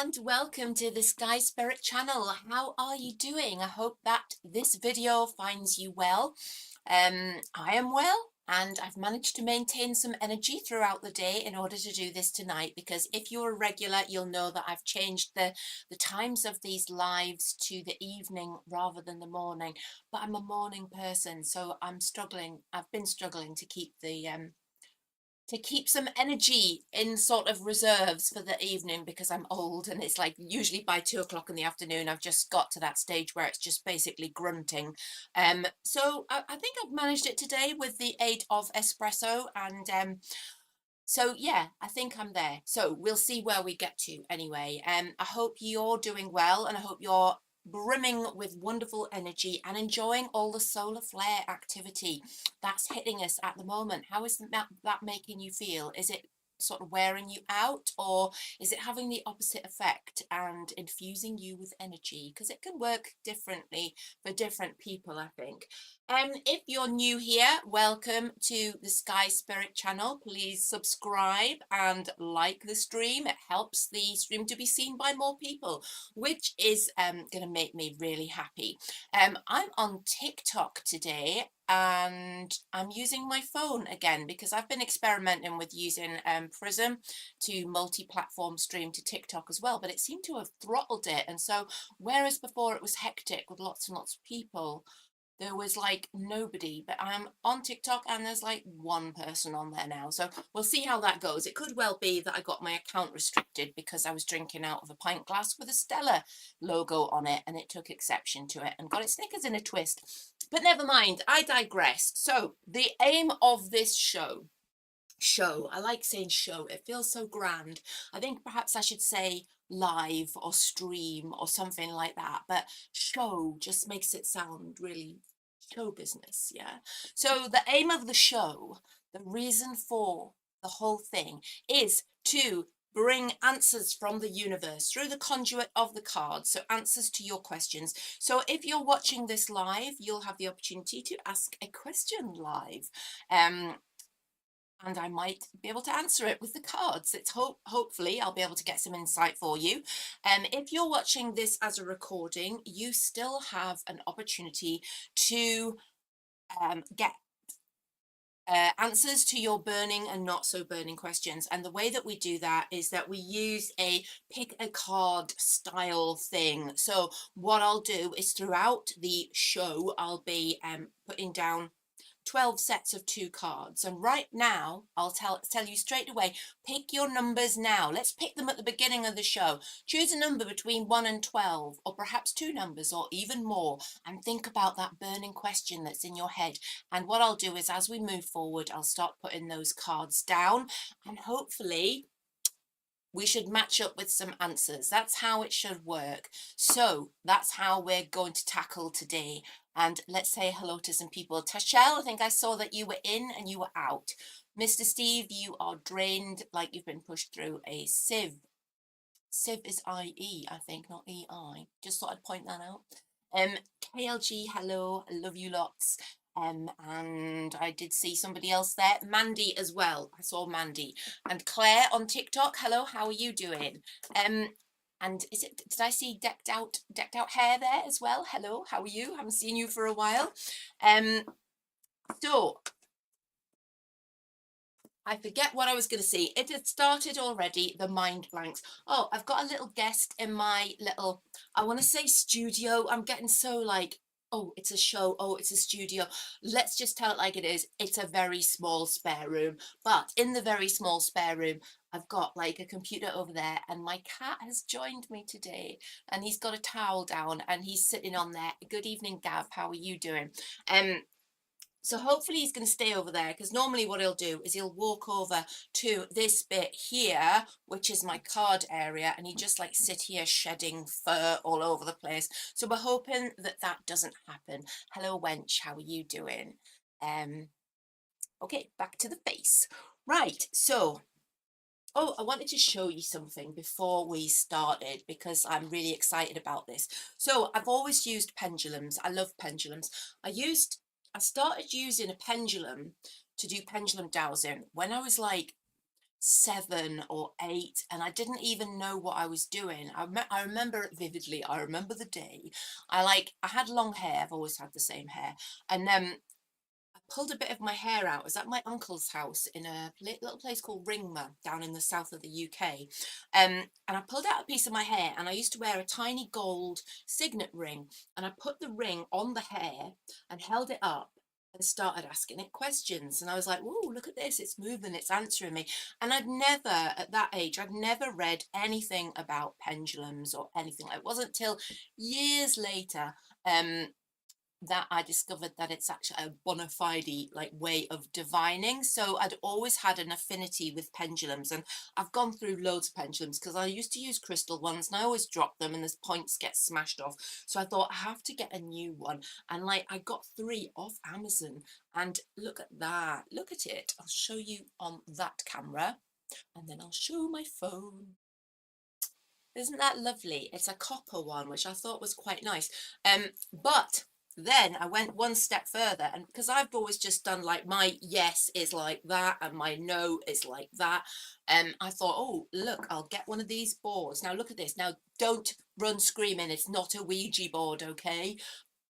and welcome to the Sky Spirit channel. How are you doing? I hope that this video finds you well. I am well, and I've managed to maintain some energy throughout the day in order to do this tonight, because if you're a regular, you'll know that I've changed the times of these lives to the evening rather than the morning. But I'm a morning person, so I've been struggling to keep some energy in sort of reserves for the evening, because I'm old and it's like usually by 2 o'clock in the afternoon I've just got to that stage where it's just basically grunting. So I think I've managed it today with the aid of espresso, and so yeah, I think I'm there. So we'll see where we get to anyway. I hope you're doing well, and I hope you're brimming with wonderful energy and enjoying all the solar flare activity that's hitting us at the moment. How is that making you feel? Is it sort of wearing you out, or is it having the opposite effect and infusing you with energy? Because it can work differently for different people, I think. If you're new here, welcome to the Sky Spirit channel. Please subscribe and like the stream. It helps the stream to be seen by more people, which is going to make me really happy. I'm on TikTok today, and I'm using my phone again because I've been experimenting with using Prism to multi-platform stream to TikTok as well, but it seemed to have throttled it. And so whereas before it was hectic with lots and lots of people, there was like nobody. But I'm on TikTok and there's like one person on there now. So we'll see how that goes. It could well be that I got my account restricted because I was drinking out of a pint glass with a Stella logo on it, and it took exception to it and got its knickers in a twist. But never mind, I digress. So the aim of this show, I like saying show, it feels so grand. I think perhaps I should say live or stream or something like that, but show just makes it sound really show business. Yeah, so the aim of the show, the reason for the whole thing, is to bring answers from the universe through the conduit of the cards, so answers to your questions. So if you're watching this live, you'll have the opportunity to ask a question live, and I might be able to answer it with the cards. It's hopefully I'll be able to get some insight for you. If you're watching this as a recording, you still have an opportunity to get answers to your burning and not so burning questions. And the way that we do that is that we use a pick a card style thing. So what I'll do is throughout the show, I'll be putting down 12 sets of 2 cards, and right now I'll tell you straight away, pick your numbers now. Let's pick them at the beginning of the show. Choose a number between 1 and 12, or perhaps 2 numbers or even more, and think about that burning question that's in your head. And what I'll do is, as we move forward, I'll start putting those cards down, and hopefully we should match up with some answers. That's how it should work. So that's how we're going to tackle today. And let's say hello to some people. Tashel, I think I saw that you were in and you were out. Mr. Steve, you are drained like you've been pushed through a sieve. Sieve is I-E, I think, not E-I. Just thought I'd point that out. KLG, hello, I love you lots. And I did see somebody else there, Mandy as well. I saw Mandy. And Claire on TikTok, hello, how are you doing? And did I see decked out hair there as well? Hello, how are you? Haven't seen you for a while. So I forget what I was going to say. It had started already, the mind blanks. Oh, I've got a little guest in my little, I want to say studio. I'm getting so like, oh, it's a show. Oh, it's a studio. Let's just tell it like it is. It's a very small spare room. But in the very small spare room, I've got like a computer over there, and my cat has joined me today, and he's got a towel down and he's sitting on there. Good evening, Gav. How are you doing? So hopefully he's going to stay over there, because normally what he'll do is he'll walk over to this bit here, which is my card area, and he just like sit here shedding fur all over the place. So we're hoping that that doesn't happen. Hello, wench. How are you doing? Okay, back to the face. Right, so oh, I wanted to show you something before we started, because I'm really excited about this. So I've always used pendulums. I love pendulums. I started using a pendulum to do pendulum dowsing when I was like 7 or 8, and I didn't even know what I was doing. I remember it vividly. I remember the day. I had long hair. I've always had the same hair. And I pulled a bit of my hair out. I was at my uncle's house in a little place called Ringmer down in the south of the UK. And I pulled out a piece of my hair, and I used to wear a tiny gold signet ring. And I put the ring on the hair and held it up and started asking it questions. And I was like, "Whoa, look at this. It's moving, it's answering me." And at that age, I'd never read anything about pendulums or anything. It wasn't till years later. That I discovered that it's actually a bona fide way of divining. So I'd always had an affinity with pendulums, and I've gone through loads of pendulums because I used to use crystal ones and I always drop them and the points get smashed off. So I thought I have to get a new one, and I got 3 off Amazon, and look at that, look at it. I'll show you on that camera, and then I'll show my phone. Isn't that lovely? It's a copper one, which I thought was quite nice. But then I went one step further, and because I've always just done like my yes is like that and my no is like that, I thought, oh, look, I'll get one of these boards. Now look at this. Now don't run screaming. It's not a Ouija board, okay?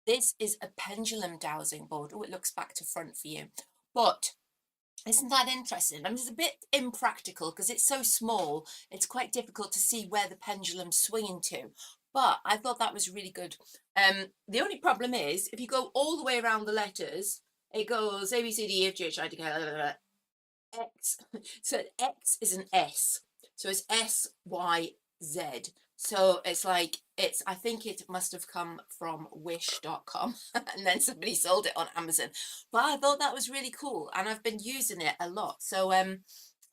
This is a pendulum dowsing board. Oh, it looks back to front for you. But isn't that interesting? I mean, it's a bit impractical because it's so small. It's quite difficult to see where the pendulum's swinging to. But I thought that was really good. The only problem is if you go all the way around the letters, it goes A, B, C, D, E, F, G, H, I, J, K, L, L, L, X. So X is an S. So it's S, Y, Z. So it's I think it must have come from wish.com and then somebody sold it on Amazon. But I thought that was really cool, and I've been using it a lot. So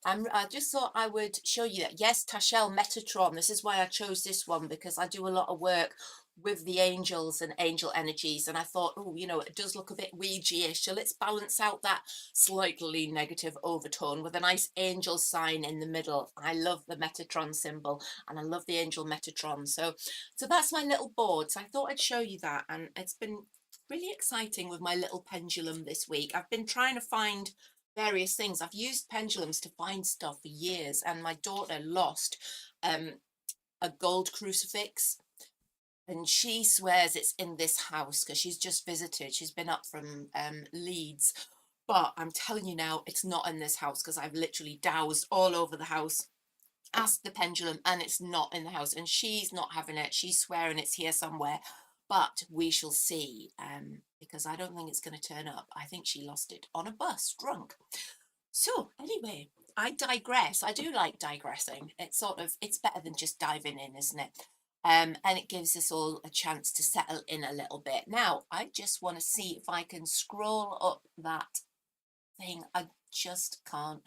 I just thought I would show you that. Yes, Tashel Metatron. This is why I chose this one, because I do a lot of work with the angels and angel energies, and I thought, oh, it does look a bit Ouija-ish, so let's balance out that slightly negative overtone with a nice angel sign in the middle. I love the Metatron symbol, and I love the angel Metatron. So that's my little board. So I thought I'd show you that, and it's been really exciting with my little pendulum this week. I've been trying to find various things. I've used pendulums to find stuff for years, and my daughter lost a gold crucifix, and she swears it's in this house because she's just visited. She's been up from Leeds, but I'm telling you now, it's not in this house because I've literally dowsed all over the house, asked the pendulum, and it's not in the house, and she's not having it. She's swearing it's here somewhere, but we shall see, because I don't think it's going to turn up. I think she lost it on a bus drunk. So anyway, I digress. I do like digressing. It's better than just diving in, isn't it? And it gives us all a chance to settle in a little bit. Now, I just want to see if I can scroll up that thing. I just can't.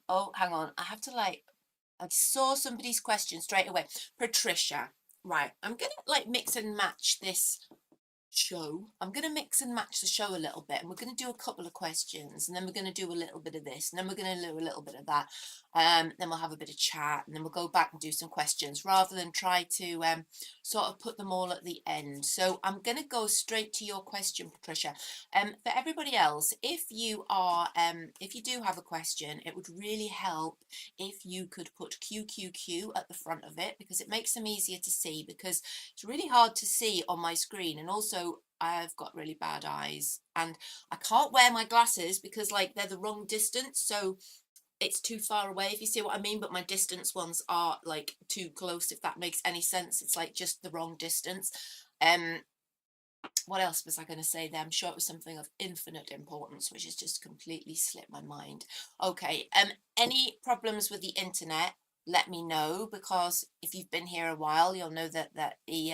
Oh, hang on. I have to I saw somebody's question straight away. Patricia. Right. I'm going to mix and match this show. I'm going to mix and match the show a little bit, and we're going to do a couple of questions, and then we're going to do a little bit of this, and then we're going to do a little bit of that, then we'll have a bit of chat, and then we'll go back and do some questions rather than try to sort of put them all at the end. So I'm going to go straight to your question, Patricia. For everybody else, if you do have a question, it would really help if you could put QQQ at the front of it, because it makes them easier to see, because it's really hard to see on my screen, and also I've got really bad eyes, and I can't wear my glasses because they're the wrong distance, so it's too far away, if you see what I mean, but my distance ones are too close, if that makes any sense. It's just the wrong distance. What else was I going to say there? I'm sure it was something of infinite importance, which has just completely slipped my mind. Okay, any problems with the internet, let me know, because if you've been here a while, you'll know that the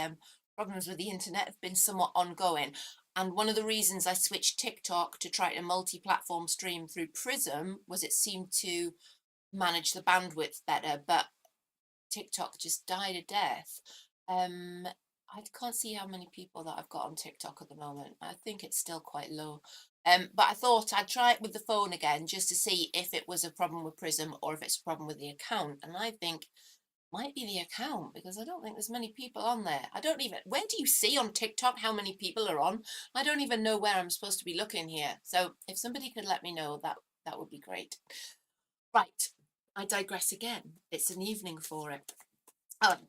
problems with the internet have been somewhat ongoing. And one of the reasons I switched TikTok to try to multi-platform stream through Prism was it seemed to manage the bandwidth better, but TikTok just died a death. I can't see how many people that I've got on TikTok at the moment. I think it's still quite low. But I thought I'd try it with the phone again just to see if it was a problem with Prism or if it's a problem with the account. And I think it might be the account, because I don't think there's many people on there. When do you see on TikTok how many people are on? I don't even know where I'm supposed to be looking here. So if somebody could let me know, that would be great. Right, I digress again. It's an evening for it.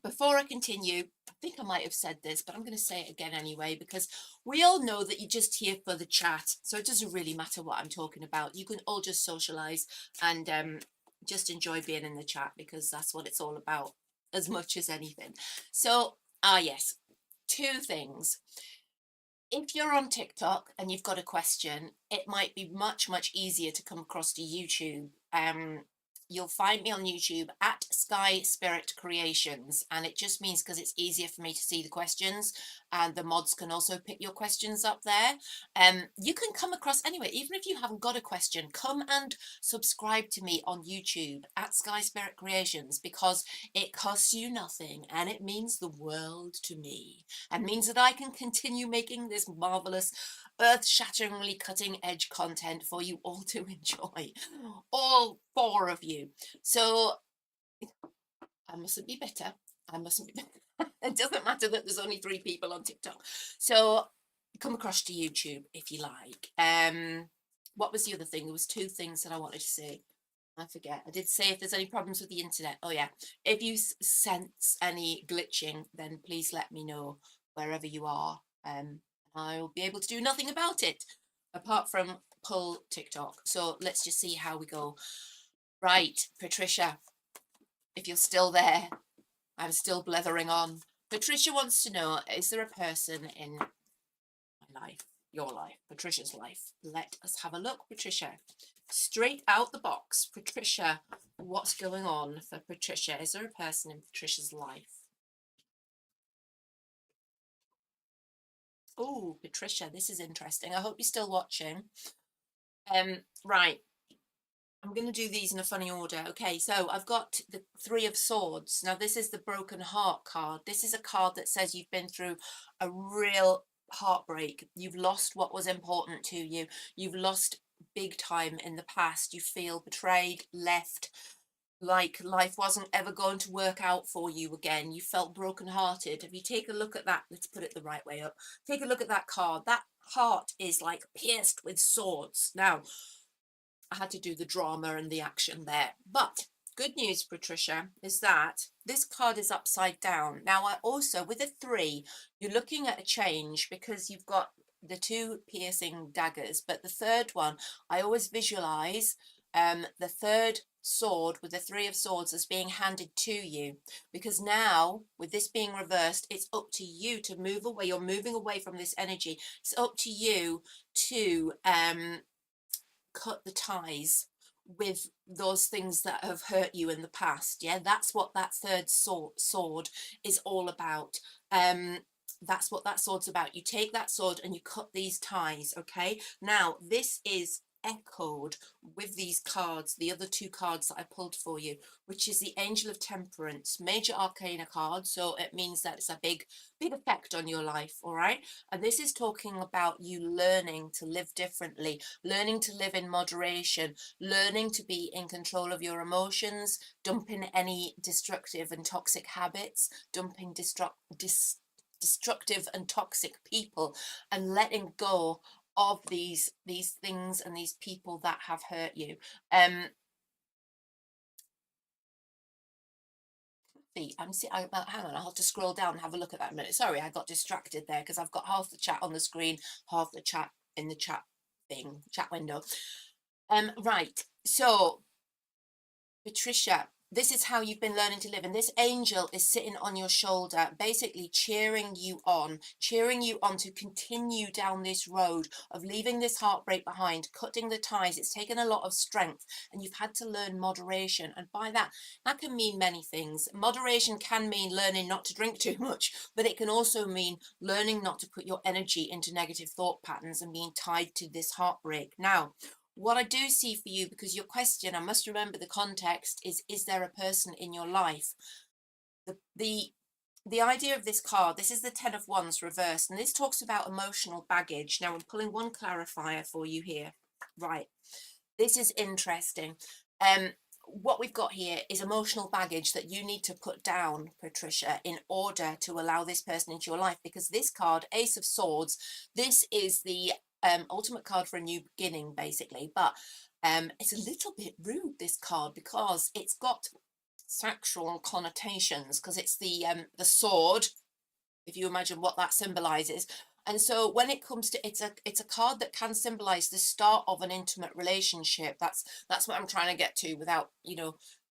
Before I continue, I think I might have said this, but I'm going to say it again anyway, because we all know that you're just here for the chat. So it doesn't really matter what I'm talking about. You can all just socialize and just enjoy being in the chat, because that's what it's all about as much as anything. So, yes, two things. If you're on TikTok and you've got a question, it might be much, much easier to come across to YouTube. You'll find me on YouTube at Sky Spirit Creations, and it just means because it's easier for me to see the questions, and the mods can also pick your questions up there. You can come across anyway, even if you haven't got a question, come and subscribe to me on YouTube at Sky Spirit Creations, because it costs you nothing and it means the world to me, and means that I can continue making this marvelous, earth-shatteringly cutting-edge content for you all to enjoy, all four of you. So I mustn't be bitter. I mustn't be bitter. It doesn't matter that there's only 3 people on TikTok. So come across to YouTube if you like. What was the other thing? There was 2 things that I wanted to say. I forget. I did say if there's any problems with the internet. Oh yeah. If you sense any glitching, then please let me know wherever you are. I'll be able to do nothing about it apart from pull TikTok. So let's just see how we go. Right, Patricia, if you're still there, I'm still blethering on. Patricia wants to know, is there a person in my life, your life, Patricia's life? Let us have a look, Patricia. Straight out the box, Patricia, what's going on for Patricia? Is there a person in Patricia's life? Oh, Patricia, this is interesting. I hope you're still watching. Right. I'm going to do these in a funny order. Okay, so I've got the 3 of Swords. Now, this is the Broken Heart card. This is a card that says you've been through a real heartbreak. You've lost what was important to you. You've lost big time in the past. You feel betrayed, left, like life wasn't ever going to work out for you again. You felt brokenhearted. If you take a look at that, let's put it the right way up. Take a look at that card. That heart is like pierced with swords. Now, I had to do the drama and the action there. But good news, Patricia, is that this card is upside down. Now, I also, with a 3, you're looking at a change because you've got the 2 piercing daggers. But the 3rd one, I always visualize the 3rd sword with the 3 of Swords as being handed to you, because now with this being reversed, it's up to you to move away. You're moving away from this energy. It's up to you to cut the ties with those things that have hurt you in the past. Yeah, that's what that 3rd sword is all about. That's what that sword's about. You take that sword and you cut these ties. Okay, now this is echoed with these cards, the other 2 cards that I pulled for you, which is the Angel of Temperance, major arcana card. So it means that it's a big effect on your life. All right, and this is talking about you learning to live differently, learning to live in moderation, learning to be in control of your emotions, dumping any destructive and toxic habits, dumping destructive and toxic people, and letting go of these things and these people that have hurt you. Hang on, I'll have to scroll down and have a look at that a minute. Sorry, I got distracted there because I've got half the chat on the screen, half the chat in the chat window. Right, so Patricia, this is how you've been learning to live, and this angel is sitting on your shoulder, basically cheering you on to continue down this road of leaving this heartbreak behind, cutting the ties. It's taken a lot of strength, and you've had to learn moderation, and by that can mean many things. Moderation can mean learning not to drink too much, but it can also mean learning not to put your energy into negative thought patterns and being tied to this heartbreak. Now, what I do see for you, because your question, I must remember the context, is there a person in your life? The idea of this card, this is the 10 of Wands reversed, and this talks about emotional baggage. Now I'm pulling one clarifier for you here. Right, this is interesting. What we've got here is emotional baggage that you need to put down, Patricia, in order to allow this person into your life, because this card, Ace of Swords, this is the ultimate card for a new beginning, basically. But It's a little bit rude, this card, because it's got sexual connotations, because it's the sword, if you imagine what that symbolizes. And so when it comes to, it's a card that can symbolize the start of an intimate relationship. That's what I'm trying to get to without,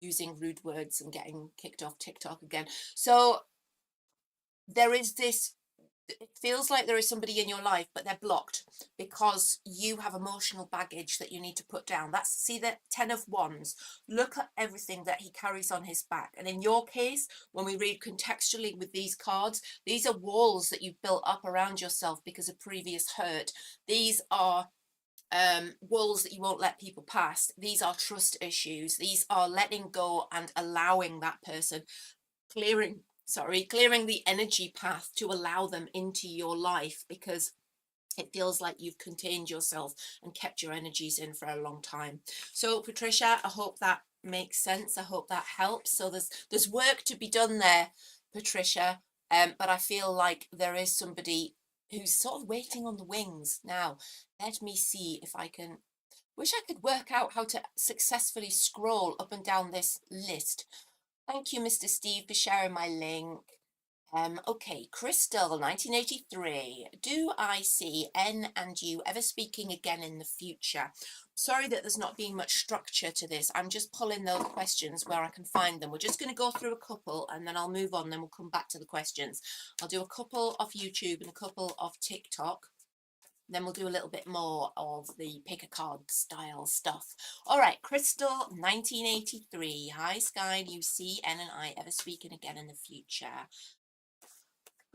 using rude words and getting kicked off TikTok again. So there is this, it feels like there is somebody in your life, but they're blocked because you have emotional baggage that you need to put down. That's, see, the 10 of Wands. Look at everything that he carries on his back. And in your case, when we read contextually with these cards, these are walls that you've built up around yourself because of previous hurt. These are walls that you won't let people past. These are trust issues. These are letting go and allowing that person, clearing the energy path to allow them into your life, because it feels like you've contained yourself and kept your energies in for a long time. So Patricia, I hope that makes sense. I hope that helps. So there's work to be done there, Patricia, but I feel like there is somebody who's sort of waiting on the wings. Now let me see if I can, wish I could work out how to successfully scroll up and down this list. Thank you, Mr. Steve, for sharing my link. Okay, Crystal, 1983. Do I see N and you ever speaking again in the future? Sorry that there's not been much structure to this. I'm just pulling those questions where I can find them. We're just going to go through a couple and then I'll move on. Then we'll come back to the questions. I'll do a couple of YouTube and a couple of TikTok. Then we'll do a little bit more of the pick a card style stuff. All right, Crystal, 1983. Hi, Sky. Do you see N and I ever speaking again in the future?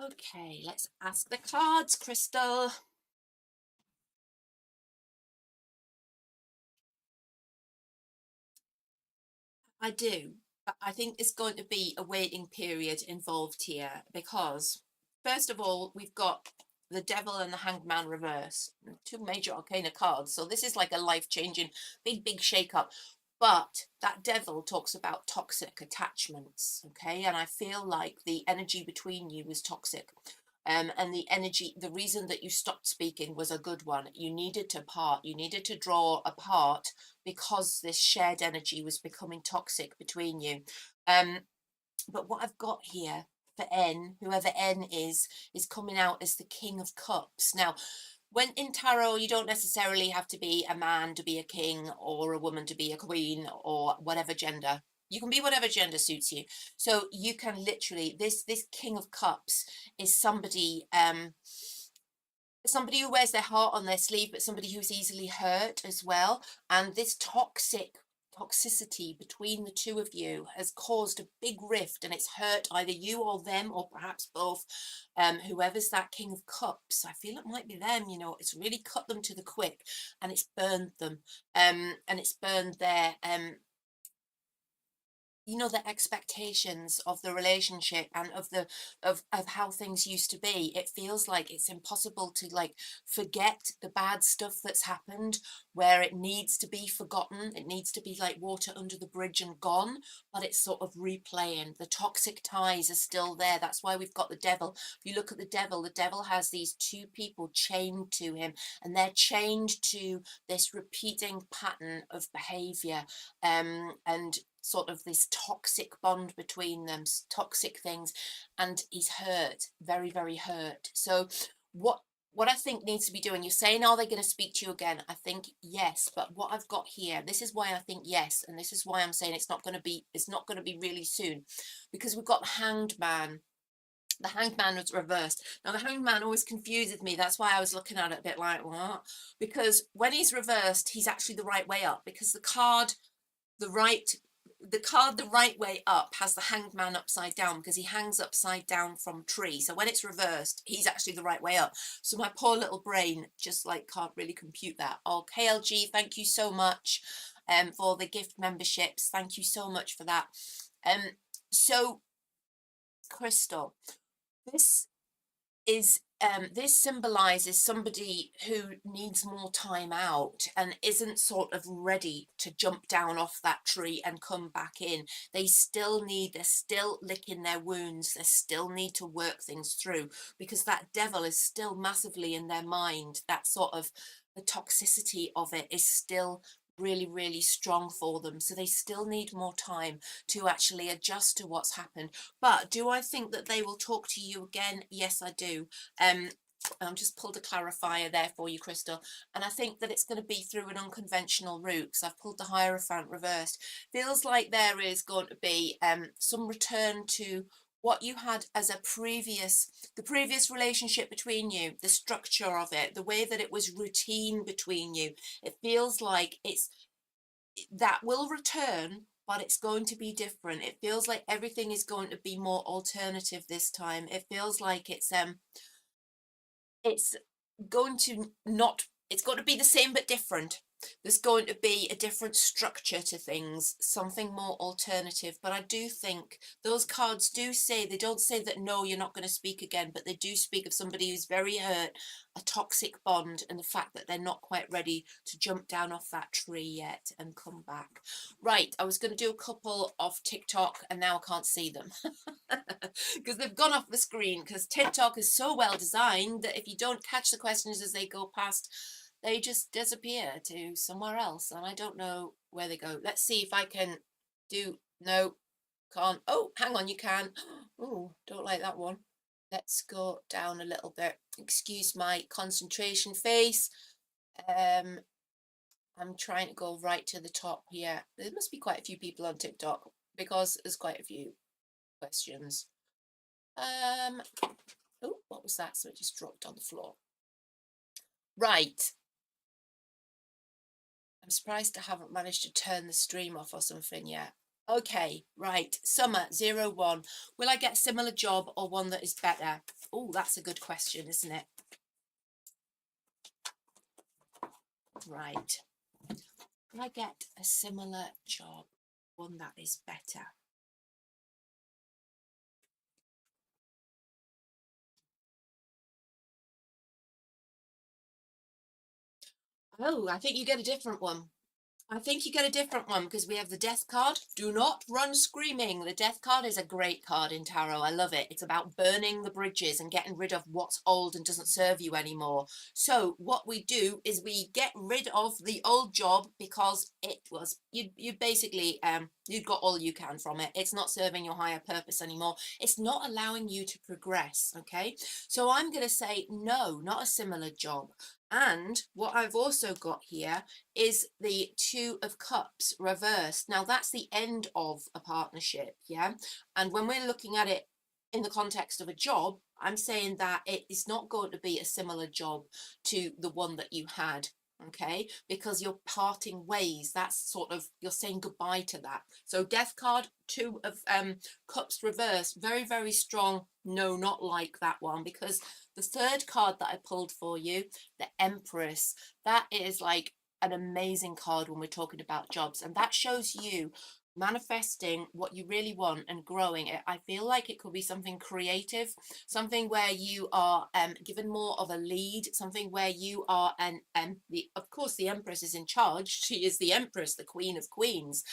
Okay, let's ask the cards, Crystal. I do, but I think there's going to be a waiting period involved here because, first of all, we've got the Devil and the Hanged Man reverse, two major arcana cards. So this is like a life-changing, big shake-up. But that Devil talks about toxic attachments, okay? And I feel like the energy between you was toxic. And the energy, the reason that you stopped speaking was a good one. You needed to part, you needed to draw apart because this shared energy was becoming toxic between you. But what I've got here for N, whoever N is coming out as the King of Cups. Now, when in tarot, you don't necessarily have to be a man to be a king or a woman to be a queen or whatever gender. You can be whatever gender suits you. So you can literally, this King of Cups is somebody somebody who wears their heart on their sleeve, but somebody who's easily hurt as well. And this toxicity between the two of you has caused a big rift, and it's hurt either you or them, or perhaps both. Whoever's that King of Cups, I feel it might be them. It's really cut them to the quick, and it's burned them, and it's burned their the expectations of the relationship and of how things used to be. It feels like it's impossible to like forget the bad stuff that's happened, where it needs to be forgotten. It needs to be like water under the bridge and gone, but it's sort of replaying. The toxic ties are still there. That's why we've got the Devil. If you look at the Devil has these two people chained to him, and they're chained to this repeating pattern of behavior, and sort of this toxic bond between them, toxic things, and he's hurt, very hurt. So what I think needs to be doing, you're saying, are they going to speak to you again? I think yes, but what I've got here, this is why I think yes, and this is why I'm saying it's not going to be really soon, because we've got the Hanged Man. The Hanged Man was reversed. Now the Hanged Man always confuses me. That's why I was looking at it a bit like, what? Because when he's reversed, he's actually the right way up, because the card the right way up has the Hanged Man upside down, because he hangs upside down from a tree. So when it's reversed, he's actually the right way up. So my poor little brain just like can't really compute that. Oh, KLG, thank you so much for the gift memberships. Thank you so much for that. So Crystal, this is this symbolizes somebody who needs more time out and isn't sort of ready to jump down off that tree and come back in. They're still licking their wounds. They still need to work things through, because that Devil is still massively in their mind. That sort of the toxicity of it is still really, really strong for them. So they still need more time to actually adjust to what's happened. But do I think that they will talk to you again? Yes, I do. I'm just pulled a clarifier there for you, Crystal. And I think that it's going to be through an unconventional route because I've pulled the Hierophant reversed. Feels like there is going to be some return to what you had as the previous relationship between you, the structure of it, the way that it was routine between you. It feels like that will return, but it's going to be different. It feels like everything is going to be more alternative this time. It feels like it's going to not it's going to be the same but different. There's going to be a different structure to things, something more alternative. But I do think those cards do say, they don't say that no, you're not going to speak again, but they do speak of somebody who's very hurt, a toxic bond, and the fact that they're not quite ready to jump down off that tree yet and come back. Right, I was going to do a couple of TikTok and now I can't see them because they've gone off the screen, because TikTok is so well designed that if you don't catch the questions as they go past, they just disappear to somewhere else and I don't know where they go. Let's see if I can do, no, can't. Oh, hang on, you can. Oh, don't like that one. Let's go down a little bit. Excuse my concentration face. I'm trying to go right to the top here. There must be quite a few people on TikTok because there's quite a few questions. Oh, what was that? So it just dropped on the floor. Right. I'm surprised I haven't managed to turn the stream off or something yet. Okay, right. Summer01. Will I get a similar job or one that is better? Oh, that's a good question, isn't it? Right. Will I get a similar job, one that is better? Oh, I think you get a different one. I think you get a different one because we have the death card. Do not run screaming. The death card is a great card in tarot. I love it. It's about burning the bridges and getting rid of what's old and doesn't serve you anymore. So what we do is we get rid of the old job because it was, you basically, you've got all you can from it. It's not serving your higher purpose anymore. It's not allowing you to progress. Okay. So I'm going to say no, not a similar job. And what I've also got here is the Two of Cups reversed. Now that's the end of a partnership, yeah? And when we're looking at it in the context of a job, I'm saying that it is not going to be a similar job to the one that you had, okay? Because you're parting ways. That's sort of, you're saying goodbye to that. So death card, Two of Cups reversed, very, very strong. No, not like that one, because the third card that I pulled for you, the Empress, that is like an amazing card when we're talking about jobs, and that shows you manifesting what you really want and growing it. I feel like it could be something creative, something where you are given more of a lead, something where you are of course the Empress is in charge. She is the Empress, the Queen of Queens,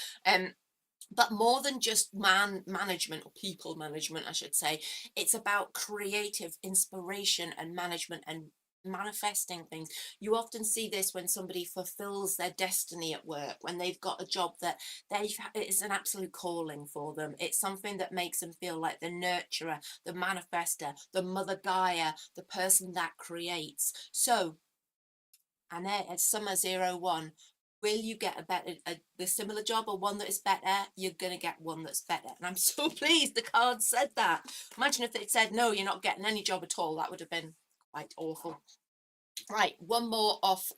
but more than just management, or people management, I should say. It's about creative inspiration and management and manifesting things. You often see this when somebody fulfills their destiny at work, when they've got a job that it's an absolute calling for them. It's something that makes them feel like the nurturer, the manifester, the mother Gaia, the person that creates. So Annette at Summer01, will you get the similar job or one that is better? You're going to get one that's better. And I'm so pleased the card said that. Imagine if it said, no, you're not getting any job at all. That would have been quite awful. Right, one more off.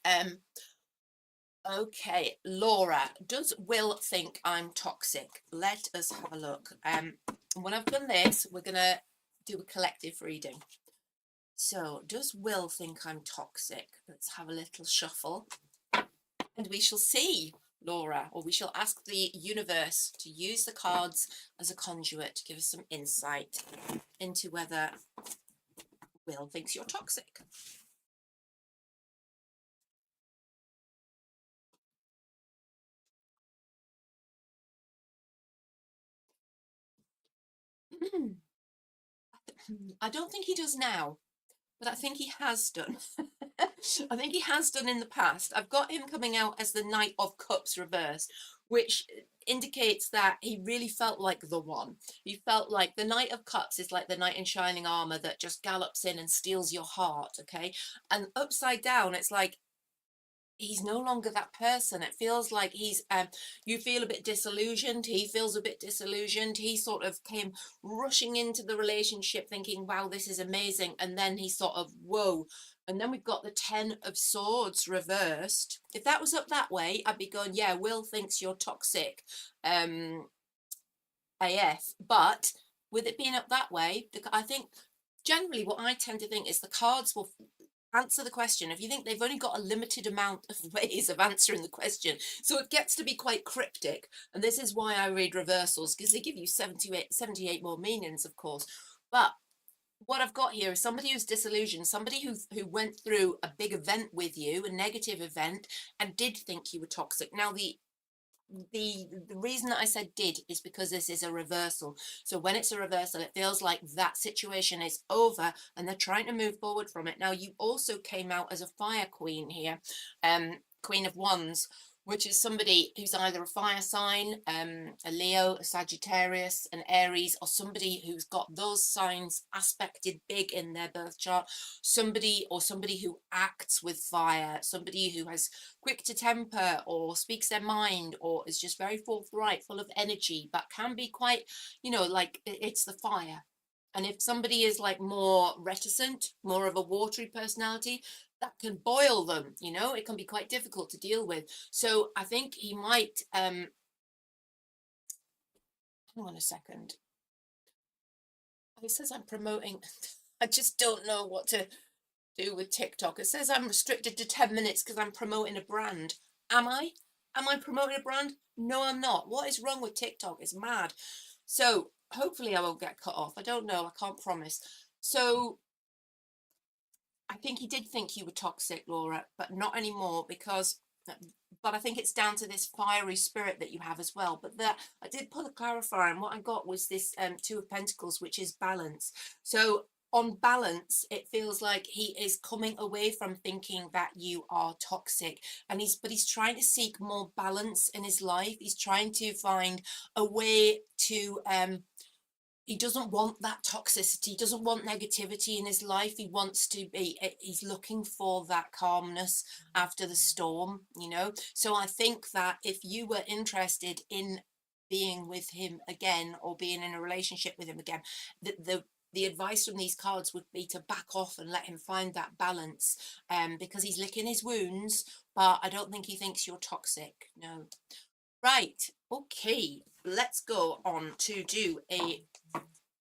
Okay, Laura, does Will think I'm toxic? Let us have a look. When I've done this, we're going to do a collective reading. So, does Will think I'm toxic? Let's have a little shuffle. And we shall see, Laura, or we shall ask the universe to use the cards as a conduit to give us some insight into whether Will thinks you're toxic. I don't think he does now, but I think he has done. I think he has done in the past. I've got him coming out as the Knight of Cups reversed, which indicates that he really felt like the one. He felt like the Knight of Cups is like the knight in shining armor that just gallops in and steals your heart, okay? And upside down, it's like he's no longer that person. It feels like he's you feel a bit disillusioned, he feels a bit disillusioned. He sort of came rushing into the relationship thinking, wow, this is amazing, and then he sort of, whoa. And then we've got the 10 of Swords reversed. If that was up that way, I'd be going, yeah, Will thinks you're toxic, AF. But with it being up that way, I think generally what I tend to think is the cards will answer the question. If you think they've only got a limited amount of ways of answering the question, so it gets to be quite cryptic. And this is why I read reversals, because they give you 78 more meanings, of course. But what I've got here is somebody who's disillusioned, somebody who went through a big event with you, a negative event, and did think you were toxic. Now the reason that I said did is because this is a reversal. So when it's a reversal, it feels like that situation is over and they're trying to move forward from it. Now, you also came out as a fire queen here, Queen of Wands, which is somebody who's either a fire sign, a Leo, a Sagittarius, an Aries, or somebody who's got those signs aspected big in their birth chart. Somebody who acts with fire, somebody who has quick to temper or speaks their mind or is just very forthright, full of energy, but can be quite, like it's the fire. And if somebody is like more reticent, more of a watery personality, that can boil them, it can be quite difficult to deal with. So I think he might, hang on a second. It says I'm promoting, I just don't know what to do with TikTok. It says I'm restricted to 10 minutes because I'm promoting a brand. Am I? Am I promoting a brand? No, I'm not. What is wrong with TikTok? It's mad. So hopefully I won't get cut off. I don't know. I can't promise. So I think he did think you were toxic, Laura, but not anymore because, but I think it's down to this fiery spirit that you have as well. But that I did put a clarifier, and what I got was this Two of Pentacles, which is balance. So on balance, it feels like he is coming away from thinking that you are toxic, and he's trying to seek more balance in his life. He's trying to find a way to he doesn't want that toxicity, he doesn't want negativity in his life. He wants to be, he's looking for that calmness after the storm, So I think that if you were interested in being with him again or being in a relationship with him again, the advice from these cards would be to back off and let him find that balance, because he's licking his wounds, but I don't think he thinks you're toxic. No. Right, okay, let's go on to do a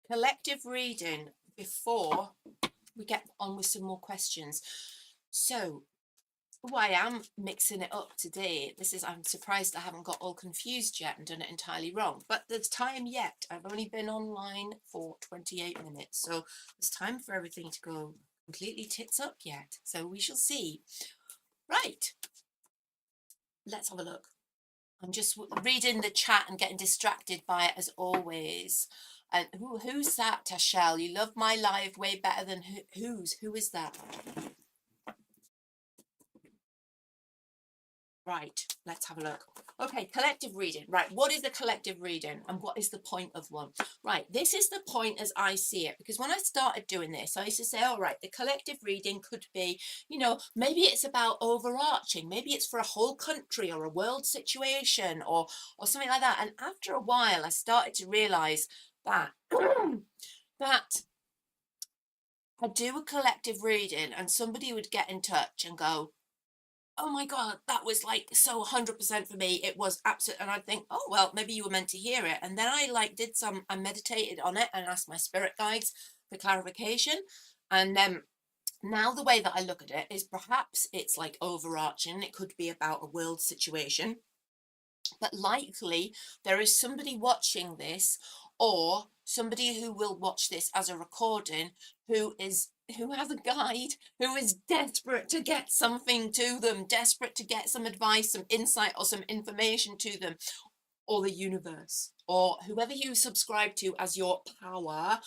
collective reading before we get on with some more questions. So, I am mixing it up today. I'm surprised I haven't got all confused yet and done it entirely wrong, but there's time yet. I've only been online for 28 minutes, so there's time for everything to go completely tits up yet. So we shall see. Right, let's have a look. I'm just reading the chat and getting distracted by it as always. And who's that, Tashelle? You love my live way better than whose? Who is that? Right, let's have a look. Okay, collective reading. Right, what is the collective reading and what is the point of one? Right, this is the point as I see it, because when I started doing this, I used to say, all right, the collective reading could be, maybe it's about overarching, maybe it's for a whole country or a world situation or something like that. And after a while, I started to realize that that I'd do a collective reading and somebody would get in touch and go, oh my God, that was like so 100% for me. It was absolute. And I'd think, oh, well, maybe you were meant to hear it. And then I meditated on it and asked my spirit guides for clarification. And then now the way that I look at it is perhaps it's like overarching. It could be about a world situation, but likely there is somebody watching this or somebody who will watch this as a recording who has a guide, who is desperate to get something to them, desperate to get some advice, some insight or some information to them, or the universe or whoever you subscribe to as your power.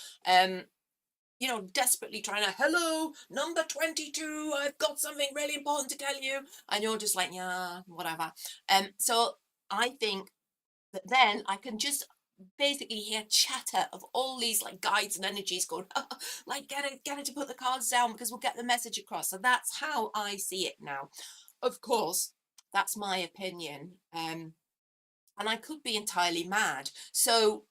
you know, desperately trying to, hello, number 22, I've got something really important to tell you. And you're just like, yeah, whatever. So I think that then I can just basically hear chatter of all these like guides and energies going, like, get it to put the cards down because we'll get the message across. So that's how I see it now. Of course, that's my opinion. And I could be entirely mad. So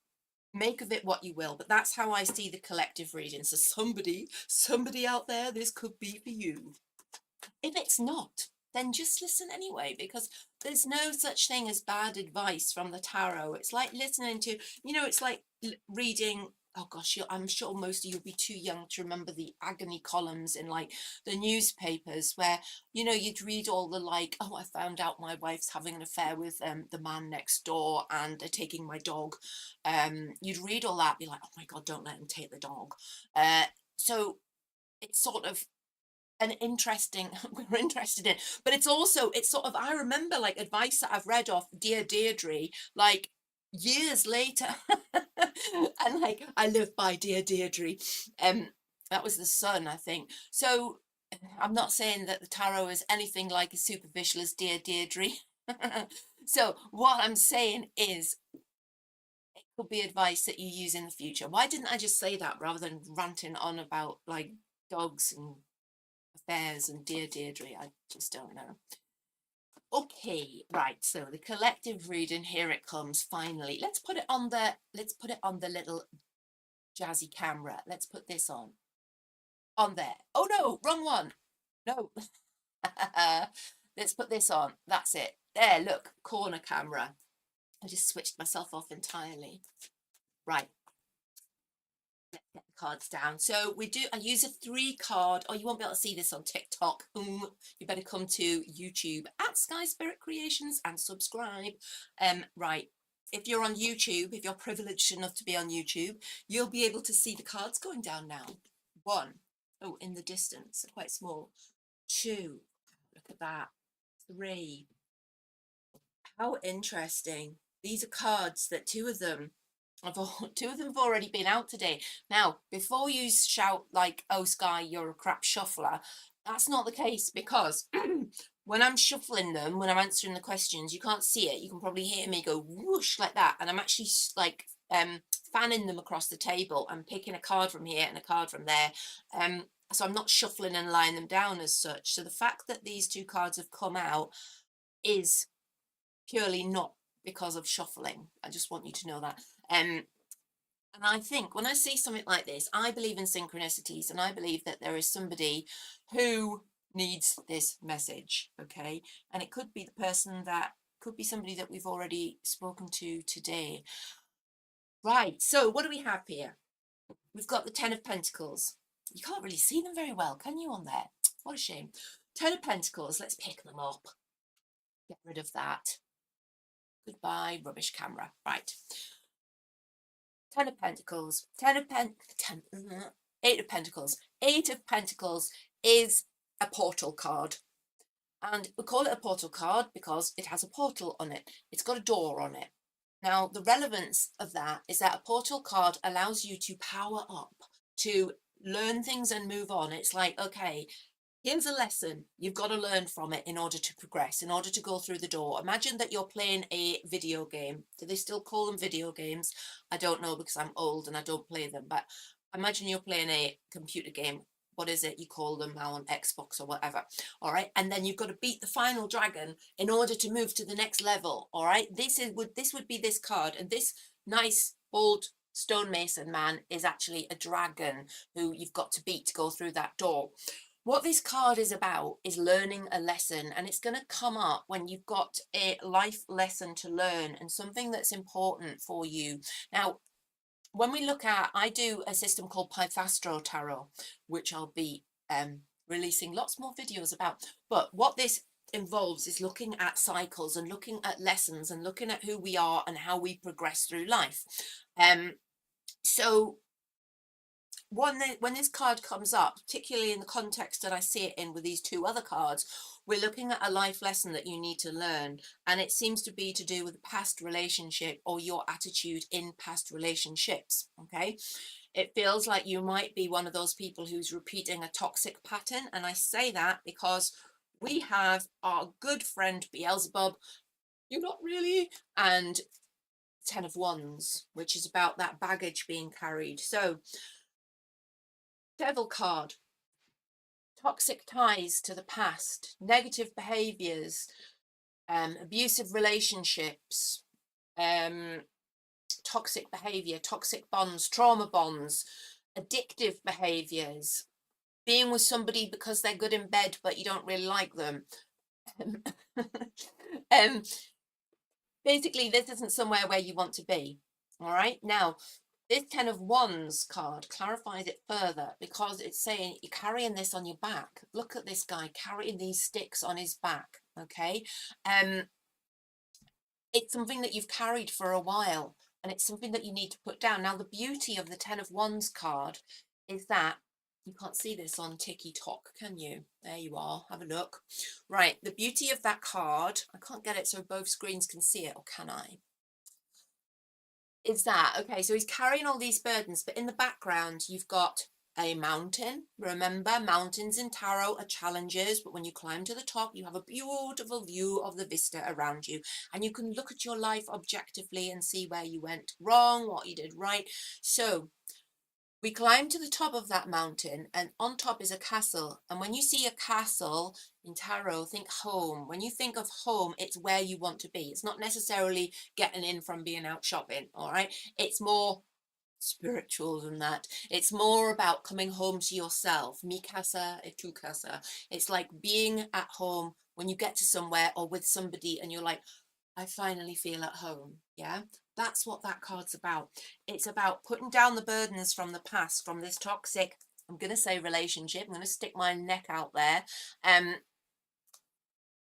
make of it what you will, but that's how I see the collective reading. So somebody out there, this could be for you. If it's not, then just listen anyway, because there's no such thing as bad advice from the tarot. It's like listening to, you know, it's like reading. Oh gosh, I'm sure most of you'll be too young to remember the agony columns in like the newspapers where, you know, you'd read all the like, oh, I found out my wife's having an affair with the man next door and they're taking my dog. You'd read all that, be like, oh my God, don't let him take the dog. So it's sort of an interesting we're interested in, but it's also, it's sort of, I remember like advice that I've read off Dear Deirdre like years later. And like I live by Dear Deirdre. That was the Sun, I think. So I'm not saying that the tarot is anything like as superficial as Dear Deirdre. So what I'm saying is it could be advice that you use in the future. Why didn't I just say that rather than ranting on about like dogs and affairs and Dear Deirdre? I just don't know. Okay, right, so the collective reading, here it comes finally. Let's put it on the little jazzy camera. Let's put this on there. Oh no, wrong one. No. Let's put this on. That's it. There, look, corner camera. I just switched myself off entirely. Right, let's get the cards down. So I use a 3 card. Oh, you won't be able to see this on TikTok. You better come to YouTube at Sky Spirit Creations and subscribe. Right, if you're on YouTube, if you're privileged enough to be on YouTube, you'll be able to see the cards going down now. 1, oh, in the distance, quite small. 2, look at that. 3, how interesting. These are cards that two of them have already been out today. Now, before you shout like, oh Sky, you're a crap shuffler, that's not the case, because when I'm shuffling them, when I'm answering the questions, you can't see it. You can probably hear me go whoosh like that, and I'm actually like fanning them across the table. I'm picking a card from here and a card from there. So I'm not shuffling and lying them down as such. So the fact that these 2 cards have come out is purely not because of shuffling. I just want you to know that. And I think when I see something like this, I believe in synchronicities, and I believe that there is somebody who needs this message, okay? And it could be the person that could be somebody that we've already spoken to today. Right, so what do we have here? We've got the 10 of Pentacles. You can't really see them very well, can you, on there? What a shame. 10 of Pentacles, let's pick them up. Get rid of that. Goodbye, rubbish camera. Right. 10 of Pentacles. 8 of Pentacles. 8 of Pentacles is a portal card. And we call it a portal card because it has a portal on it. It's got a door on it. Now, the relevance of that is that a portal card allows you to power up, to learn things and move on. It's like, okay, here's a lesson. You've got to learn from it in order to progress, in order to go through the door. Imagine that you're playing a video game. Do they still call them video games? I don't know, because I'm old and I don't play them. But imagine you're playing a computer game. What is it you call them now on Xbox or whatever? All right. And then you've got to beat the final dragon in order to move to the next level. All right. This would be this card. And this nice old stonemason man is actually a dragon who you've got to beat to go through that door. What this card is about is learning a lesson, and it's going to come up when you've got a life lesson to learn and something that's important for you. Now, when we look at, I do a system called Pythastro Tarot, which I'll be releasing lots more videos about. But what this involves is looking at cycles and looking at lessons and looking at who we are and how we progress through life. So when this card comes up, particularly in the context that I see it in with these 2 other cards, we're looking at a life lesson that you need to learn, and it seems to be to do with a past relationship or your attitude in past relationships. Okay, It feels like you might be one of those people who's repeating a toxic pattern. And I say that because we have our good friend Beelzebub, you're not really, and Ten of Wands, which is about that baggage being carried. So, Devil card, toxic ties to the past, negative behaviors, abusive relationships, toxic behavior, toxic bonds, trauma bonds, addictive behaviors, being with somebody because they're good in bed but you don't really like them. um, Basically, this isn't somewhere where you want to be. All right, now this Ten of Wands card clarifies it further because it's saying you're carrying this on your back. Look at this guy carrying these sticks on his back. Okay, it's something that you've carried for a while, and it's something that you need to put down. Now, the beauty of the Ten of Wands card is that you can't see this on TikTok, can you? There you are. Have a look. Right, the beauty of that card, I can't get it so both screens can see it, or can I? Is that, okay, so he's carrying all these burdens, but in the background, you've got a mountain. Remember, mountains in tarot are challenges, but when you climb to the top, you have a beautiful view of the vista around you, and you can look at your life objectively and see where you went wrong, what you did right. So we climb to the top of that mountain, and on top is a castle. And when you see a castle in tarot, think home. When you think of home, it's where you want to be. It's not necessarily getting in from being out shopping, all right? It's more spiritual than that. It's more about coming home to yourself. Mi casa e tu casa. It's like being at home when you get to somewhere or with somebody and you're like, I finally feel at home. Yeah, that's what that card's about. It's about putting down the burdens from the past, from this toxic, I'm going to say relationship. I'm going to stick my neck out there.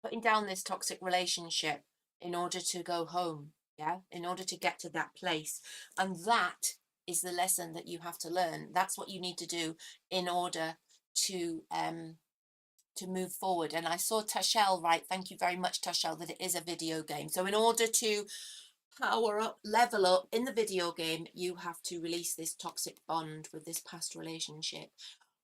Putting down this toxic relationship in order to go home. Yeah, in order to get to that place. And that is the lesson that you have to learn. That's what you need to do in order to move forward. And I saw Tashelle write, thank you very much, Tashelle, that it is a video game. So in order to power up, level up in the video game, you have to release this toxic bond with this past relationship.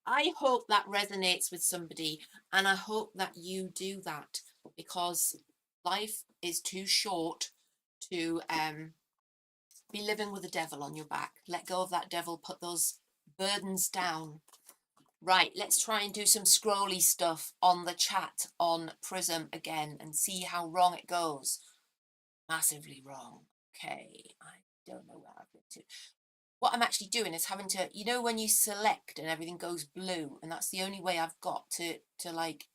I hope that resonates with somebody, and I hope that you do that, because life is too short to be living with the devil on your back. Let go of that devil, put those burdens down. Right, let's try and do some scrolly stuff on the chat on Prism again and see how wrong it goes. Massively wrong. Okay, I don't know where I've been to. What I'm actually doing is having to, you know, when you select and everything goes blue, and that's the only way I've got to like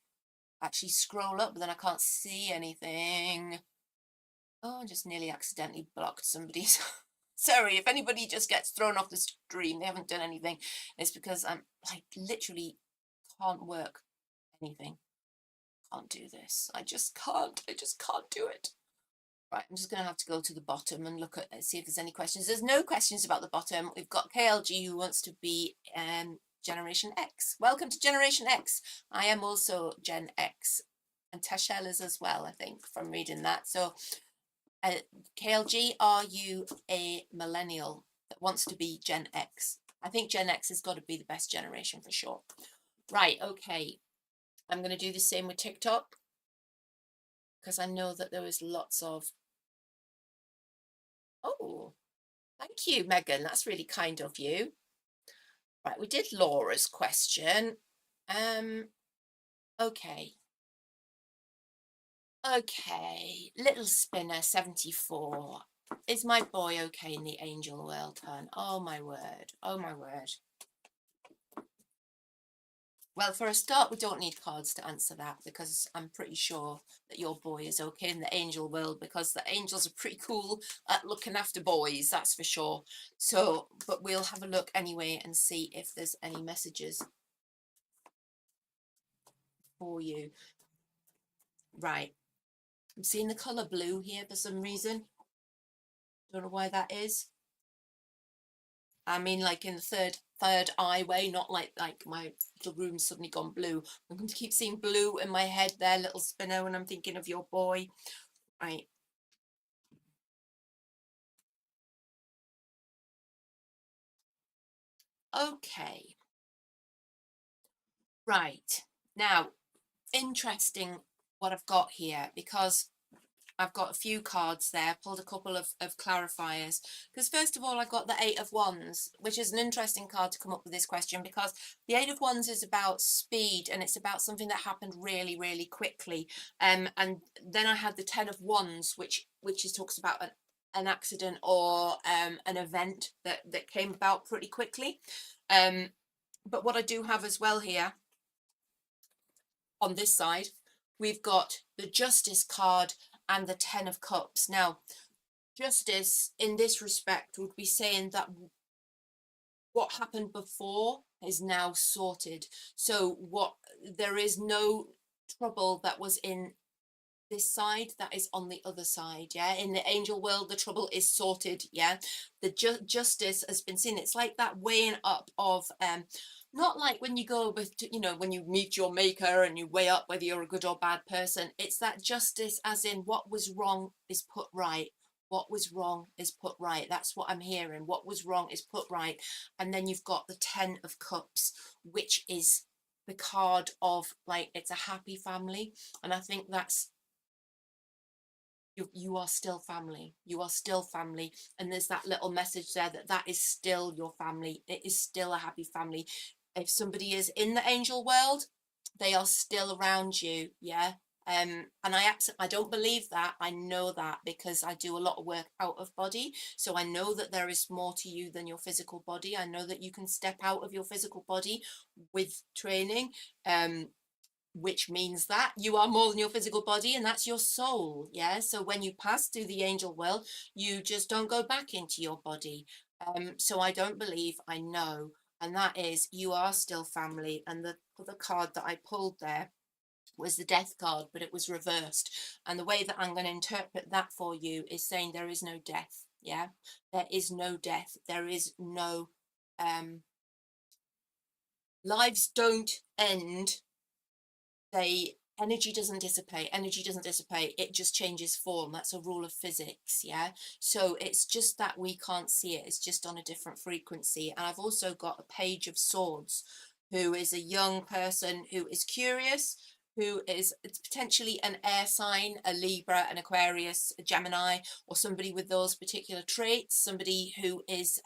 actually scroll up, but then I can't see anything. Oh, I just nearly accidentally blocked somebody's. Sorry, if anybody just gets thrown off the stream, they haven't done anything. It's because I'm like literally can't work anything. Can't do this. I just can't do it. Right, I'm just going to have to go to the bottom and look at see if there's any questions. There's no questions about the bottom. We've got KLG who wants to be Generation X. Welcome to Generation X. I am also Gen X, and Tashelle is as well, I think, from reading that. So KLG, are you a millennial that wants to be Gen X? I think Gen X has got to be the best generation for sure. Right, okay. I'm going to do the same with TikTok, because I know that there was lots of... Oh, thank you, Megan. That's really kind of you. Right, we did Laura's question. Okay. Okay, Little Spinner 74. Is my boy okay in the angel world, hon? Oh my word. Oh my word. Well, for a start, we don't need cards to answer that, because I'm pretty sure that your boy is okay in the angel world, because the angels are pretty cool at looking after boys, that's for sure. So, but we'll have a look anyway and see if there's any messages for you. Right. I'm seeing the colour blue here for some reason. Don't know why that is. I mean, like in the third eye way, not like my little room's suddenly gone blue. I'm going to keep seeing blue in my head there, Little Spinner, when I'm thinking of your boy. Right. Okay, right. Now, interesting what I've got here, because I've got a few cards there, pulled a couple of clarifiers. Because first of all, I got the Eight of Wands, which is an interesting card to come up with this question, because the Eight of Wands is about speed and it's about something that happened really, really quickly. And then I had the Ten of Wands, which is talks about an accident or an event that came about pretty quickly. But what I do have as well here on this side, we've got the Justice card and the Ten of Cups. Now, Justice in this respect would be saying that what happened before is now sorted. So what there is no trouble that was in this side that is on the other side. Yeah, in the angel world the trouble is sorted. Yeah, the justice has been seen. It's like that weighing up of not like when you go with, you know, when you meet your maker and you weigh up whether you're a good or bad person. It's that justice as in what was wrong is put right. What was wrong is put right. That's what I'm hearing. What was wrong is put right. And then you've got the Ten of Cups, which is the card of like it's a happy family. And I think that's you are still family. You are still family. And there's that little message there that that is still your family. It is still a happy family. If somebody is in the angel world, they are still around you. Yeah. And I don't believe that. I know that because I do a lot of work out of body. So I know that there is more to you than your physical body. I know that you can step out of your physical body with training. Which means that you are more than your physical body, and that's your soul. Yeah, so when you pass through the angel world, you just don't go back into your body. So I don't believe, I know, and that is you are still family. And the other card that I pulled there was the Death card, but it was reversed. And the way that I'm going to interpret that for you is saying there is no death. Yeah, there is no death. There is no lives don't end. They energy doesn't dissipate. Energy doesn't dissipate. It just changes form. That's a rule of physics. Yeah, so it's just that we can't see it. It's just on a different frequency. And I've also got a Page of Swords, who is a young person who is curious, who is potentially an air sign, a Libra, an Aquarius, a Gemini, or somebody with those particular traits, somebody who is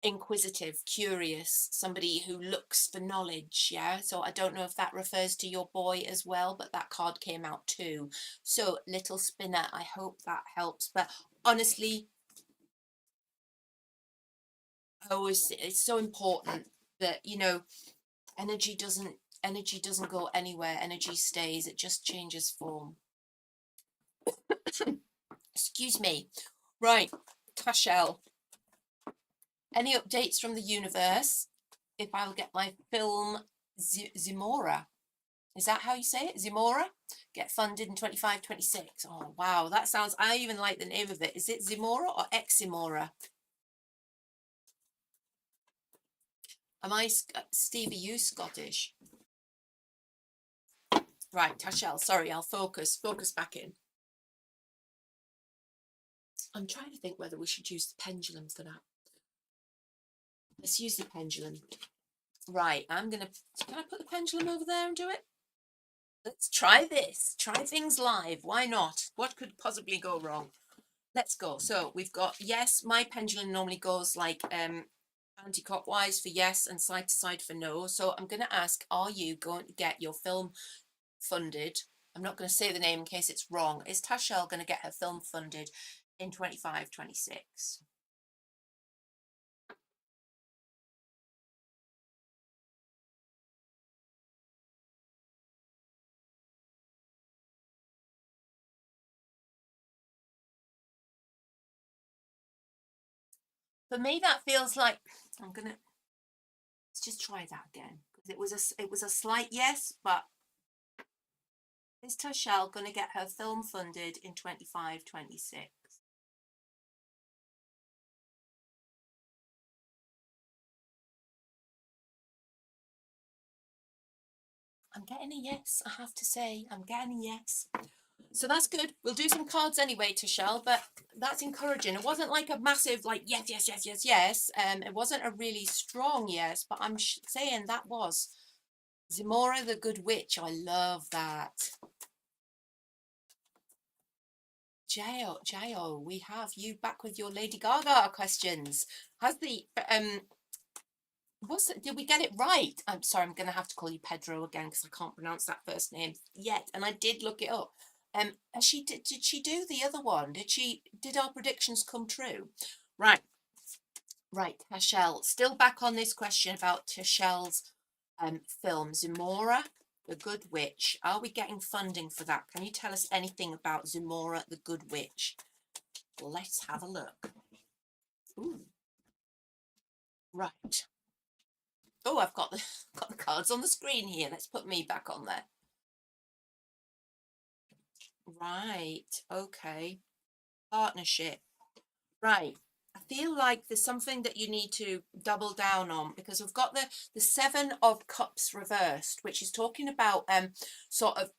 inquisitive, curious, somebody who looks for knowledge. Yeah, so I don't know if that refers to your boy as well, but that card came out too. So little spinner, I hope that helps. But honestly, always it's so important that, you know, energy doesn't go anywhere. Energy stays. It just changes form. Excuse me. Right, Tashel, any updates from the universe if I'll get my film Zimora? Is that how you say it? Zimora? Get funded in 25, 26. Oh, wow. That sounds, I even like the name of it. Is it Zimora or Eximora? Am I, Steve, are you Scottish? Right, Tashel, sorry, I'll focus back in. I'm trying to think whether we should use the pendulum for that. Let's use the pendulum. Right, can I put the pendulum over there and do it? Let's try this. Try things live. Why not? What could possibly go wrong? Let's go. So we've got yes. My pendulum normally goes like anti-clockwise for yes and side to side for no. So I'm going to ask, are you going to get your film funded? I'm not going to say the name in case it's wrong. Is Tashel going to get her film funded in 25, 26? For me, that feels like let's just try that again because it was a slight yes, but is Tashel going to get her film funded in 25, 26? I'm getting a yes, I have to say. I'm getting a yes. So that's good. We'll do some cards anyway, Tashelle, but that's encouraging. It wasn't like a massive, like, yes, yes, yes, yes, yes. It wasn't a really strong yes, but I'm saying that was Zimora the Good Witch. I love that. Jayo, we have you back with your Lady Gaga questions. Has the did we get it right? I'm sorry, I'm gonna have to call you Pedro again because I can't pronounce that first name yet, and I did look it up. Did she do the other one? Did our predictions come true? Right, Tashelle. Still back on this question about Tashelle's film, Zimora, the Good Witch. Are we getting funding for that? Can you tell us anything about Zimora, the Good Witch? Let's have a look. Ooh. Right. Oh, I've got the cards on the screen here. Let's put me back on there. Right. Okay. Partnership. Right. I feel like there's something that you need to double down on, because we've got the Seven of Cups reversed, which is talking about sort of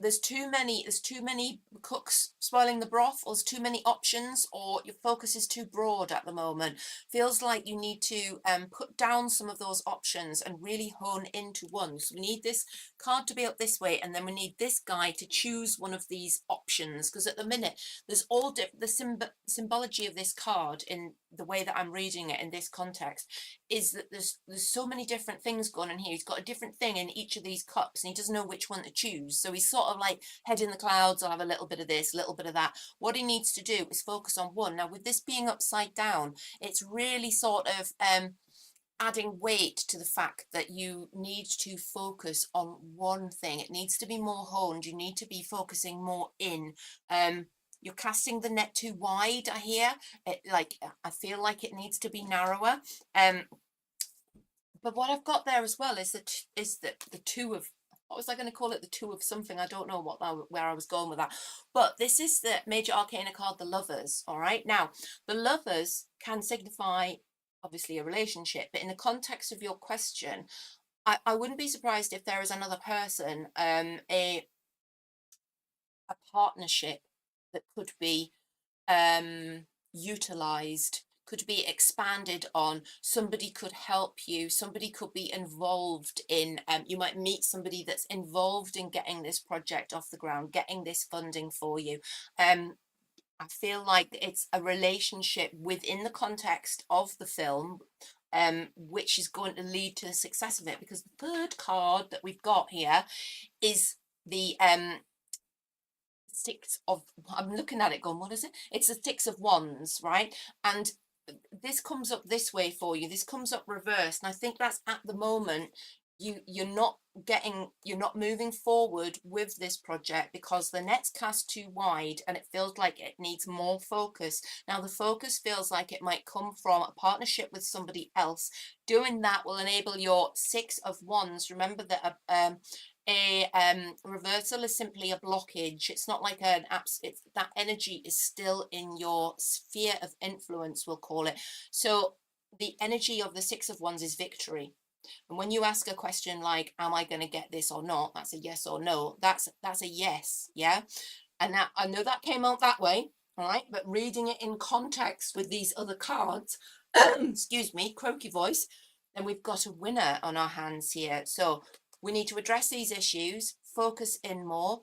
there's too many cooks spoiling the broth, or there's too many options, or your focus is too broad at the moment. Feels like you need to put down some of those options and really hone into one. So we need this card to be up this way, and then we need this guy to choose one of these options, because at the minute there's all the symbology of this card in the way that I'm reading it in this context is that there's so many different things going on here. He's got a different thing in each of these cups and he doesn't know which one to choose. So he's sort of like head in the clouds. I'll have a little bit of this, a little bit of that. What he needs to do is focus on one. Now, with this being upside down, it's really sort of adding weight to the fact that you need to focus on one thing. It needs to be more honed. You need to be focusing more in. You're casting the net too wide, I hear. I feel like it needs to be narrower. But what I've got there as well is that the two of, what was I going to call it? The two of something. I don't know where I was going with that. But this is the major arcana card, the Lovers. All right. Now, the Lovers can signify obviously a relationship, but in the context of your question, I wouldn't be surprised if there is another person, a partnership that could be utilized, could be expanded on. Somebody could help you, somebody could be involved in, you might meet somebody that's involved in getting this project off the ground, getting this funding for you. I feel like it's a relationship within the context of the film, which is going to lead to the success of it, because the third card that we've got here is the six of, I'm looking at it going, what is it? It's the Six of Wands, right? And this comes up this way for you. This comes up reversed. And I think that's at the moment you're not moving forward with this project because the net's cast too wide and it feels like it needs more focus. Now the focus feels like it might come from a partnership with somebody else. Doing that will enable your Six of Wands. Remember that reversal is simply a blockage. It's not like an it's that energy is still in your sphere of influence, we'll call it. So the energy of the Six of Wands is victory. And when you ask a question like, am I going to get this or not? That's a yes or no. That's a yes. Yeah. And that, I know that came out that way. All right. But reading it in context with these other cards, excuse me, croaky voice, then we've got a winner on our hands here. So we need to address these issues, focus in more.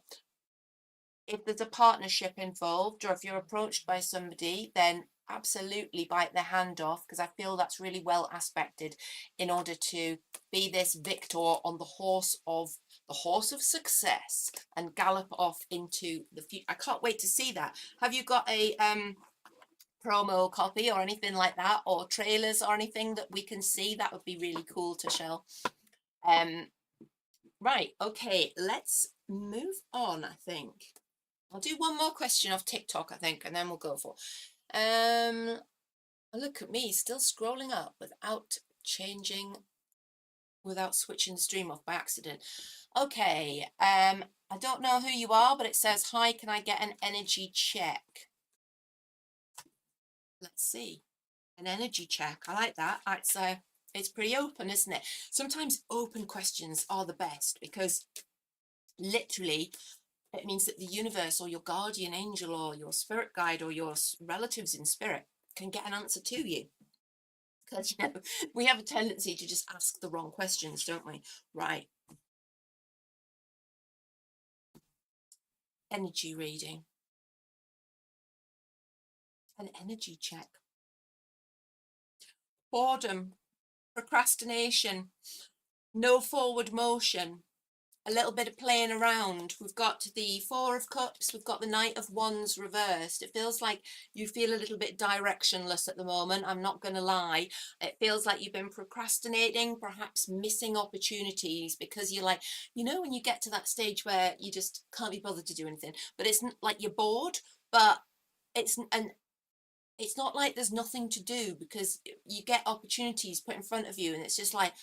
If there's a partnership involved, or if you're approached by somebody, then absolutely bite their hand off, because I feel that's really well aspected in order to be this victor on the horse of success and gallop off into the future. I can't wait to see that. Have you got a promo copy or anything like that, or trailers or anything that we can see? That would be really cool to show. Right, okay, let's move on. I think I'll do one more question off TikTok, I think, and then we'll go for look at me still scrolling up without switching the stream off by accident. Okay, I don't know who you are, but it says, hi, can I get an energy check? Let's see. An energy check. I like that. It's pretty open, isn't it? Sometimes open questions are the best, because literally It means that the universe or your guardian angel or your spirit guide or your relatives in spirit can get an answer to you. Because, you know, we have a tendency to just ask the wrong questions, don't we? Right. Energy reading. An energy check. Boredom. Procrastination. No forward motion. A little bit of playing around. We've got the Four of Cups, we've got the Knight of Wands reversed. It feels like you feel a little bit directionless at the moment, I'm not going to lie. It feels like you've been procrastinating, perhaps missing opportunities, because you're like, you know, when you get to that stage where you just can't be bothered to do anything, but it's like you're bored, but it's not like there's nothing to do, because you get opportunities put in front of you and it's just like,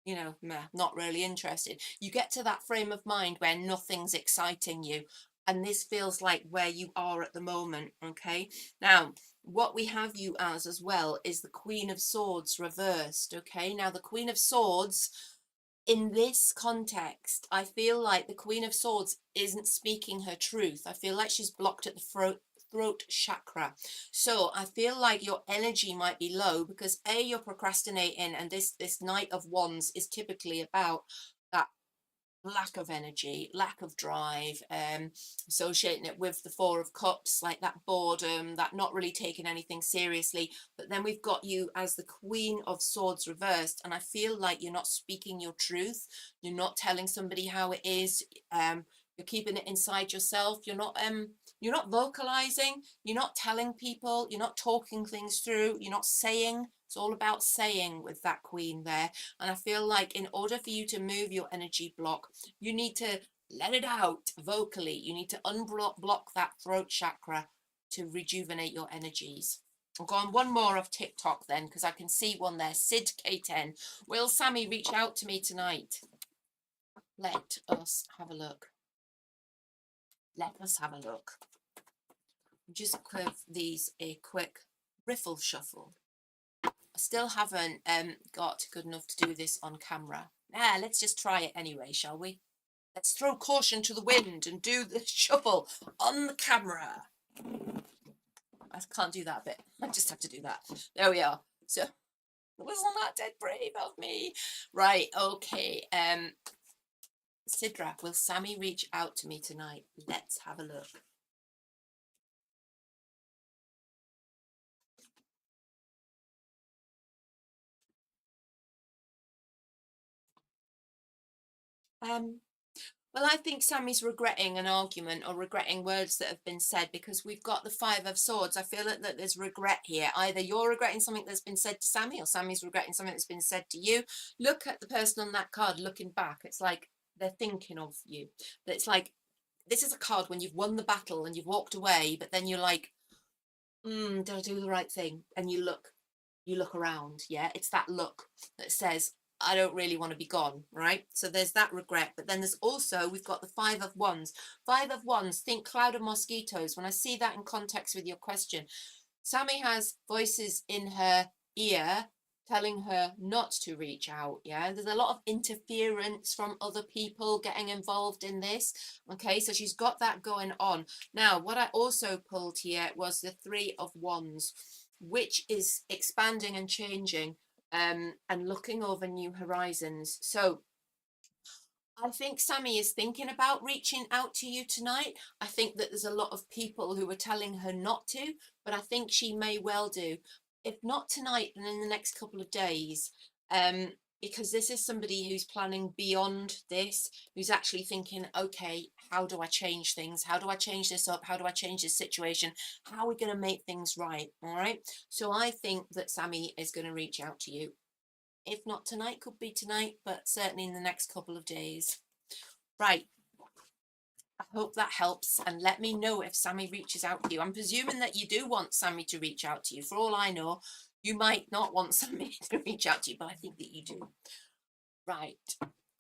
you know, meh, not really interested. You get to that frame of mind where nothing's exciting you. And this feels like where you are at the moment. Okay. Now, what we have you as well is the Queen of Swords reversed. Okay. Now, the Queen of Swords, in this context, I feel like the Queen of Swords isn't speaking her truth. I feel like she's blocked at the throat chakra. So I feel like your energy might be low because you're procrastinating, and this Knight of Wands is typically about that lack of energy, lack of drive, associating it with the Four of Cups, like that boredom, that not really taking anything seriously. But then we've got you as the Queen of Swords reversed, and I feel like you're not speaking your truth. You're not telling somebody how it is. You're keeping it inside yourself. You're not vocalizing. You're not telling people. You're not talking things through. You're not saying. It's all about saying with that Queen there. And I feel like in order for you to move your energy block, you need to let it out vocally. You need to unblock that throat chakra to rejuvenate your energies. I'll go on one more of TikTok then, because I can see one there. Sid K10. Will Sammy reach out to me tonight? Let us have a look. Let us have a look. Just give these a quick riffle shuffle. I still haven't got good enough to do this on camera. Let's just try it anyway, shall we? Let's throw caution to the wind and do the shuffle on the camera. I can't do that bit. I just have to do that. There we are. So, wasn't that dead brave of me? Right, okay. Sidra, will Sammy reach out to me tonight? Let's have a look. Well, I think Sammy's regretting an argument or regretting words that have been said, because we've got the Five of Swords. I feel that there's regret here. Either you're regretting something that's been said to Sammy, or Sammy's regretting something that's been said to you. Look at the person on that card looking back. It's like they're thinking of you. It's like, this is a card when you've won the battle and you've walked away, but then you're like, did I do the right thing? And you look around. Yeah, it's that look that says, I don't really want to be gone, right? So there's that regret. But then there's also, we've got the Five of Wands. Five of Wands, think cloud of mosquitoes. When I see that in context with your question, Sammy has voices in her ear telling her not to reach out. Yeah, there's a lot of interference from other people getting involved in this. Okay, so she's got that going on. Now, what I also pulled here was the Three of Wands, which is expanding and changing, and looking over new horizons. So I think Sammy is thinking about reaching out to you tonight. I think that there's a lot of people who are telling her not to, but I think she may well do. If not tonight, then in the next couple of days. Because this is somebody who's planning beyond this, who's actually thinking, okay, how do I change things? How do I change this up? How do I change this situation? How are we going to make things right? All right. So I think that Sammy is going to reach out to you. If not tonight, could be tonight, but certainly in the next couple of days. Right. I hope that helps, and let me know if Sammy reaches out to you. I'm presuming that you do want Sammy to reach out to you. For all I know, you might not want Sammy to reach out to you, but I think that you do. Right.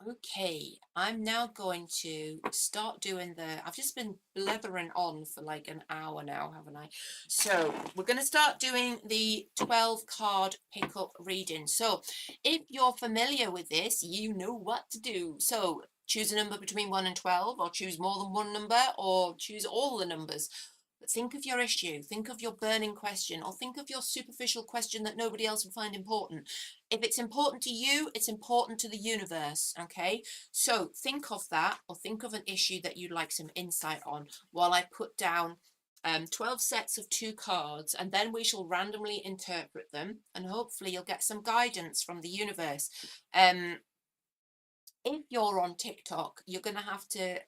Okay, I'm now going to start doing I've just been blethering on for like an hour now, haven't I? So we're going to start doing the 12 card pickup reading. So if you're familiar with this, you know what to do. So choose a number between 1 and 12, or choose more than one number, or choose all the numbers. But think of your issue, think of your burning question, or think of your superficial question that nobody else would find important. If it's important to you, it's important to the universe, okay? So think of that, or think of an issue that you'd like some insight on while I put down 12 sets of 2 cards, and then we shall randomly interpret them, and hopefully you'll get some guidance from the universe. If you're on TikTok, you're going to have to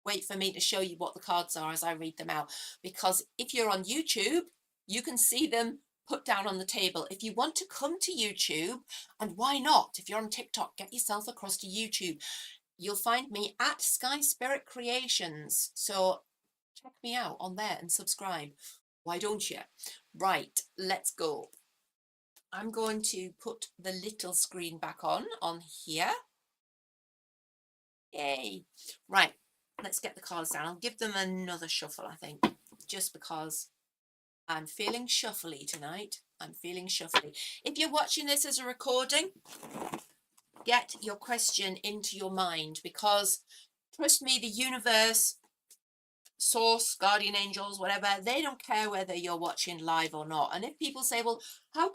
wait for me to show you what the cards are as I read them out, because if you're on YouTube, you can see them put down on the table. If you want to come to YouTube, and why not? If you're on TikTok, get yourself across to YouTube. You'll find me at Sky Spirit Creations. So check me out on there and subscribe. Why don't you? Right, let's go. I'm going to put the little screen back on here. Yay. Right, let's get the cards down. I'll give them another shuffle, I think, just because I'm feeling shuffly tonight. I'm feeling shuffly. If you're watching this as a recording, get your question into your mind, because trust me, the universe, source, guardian angels, whatever, they don't care whether you're watching live or not. And if people say, well, how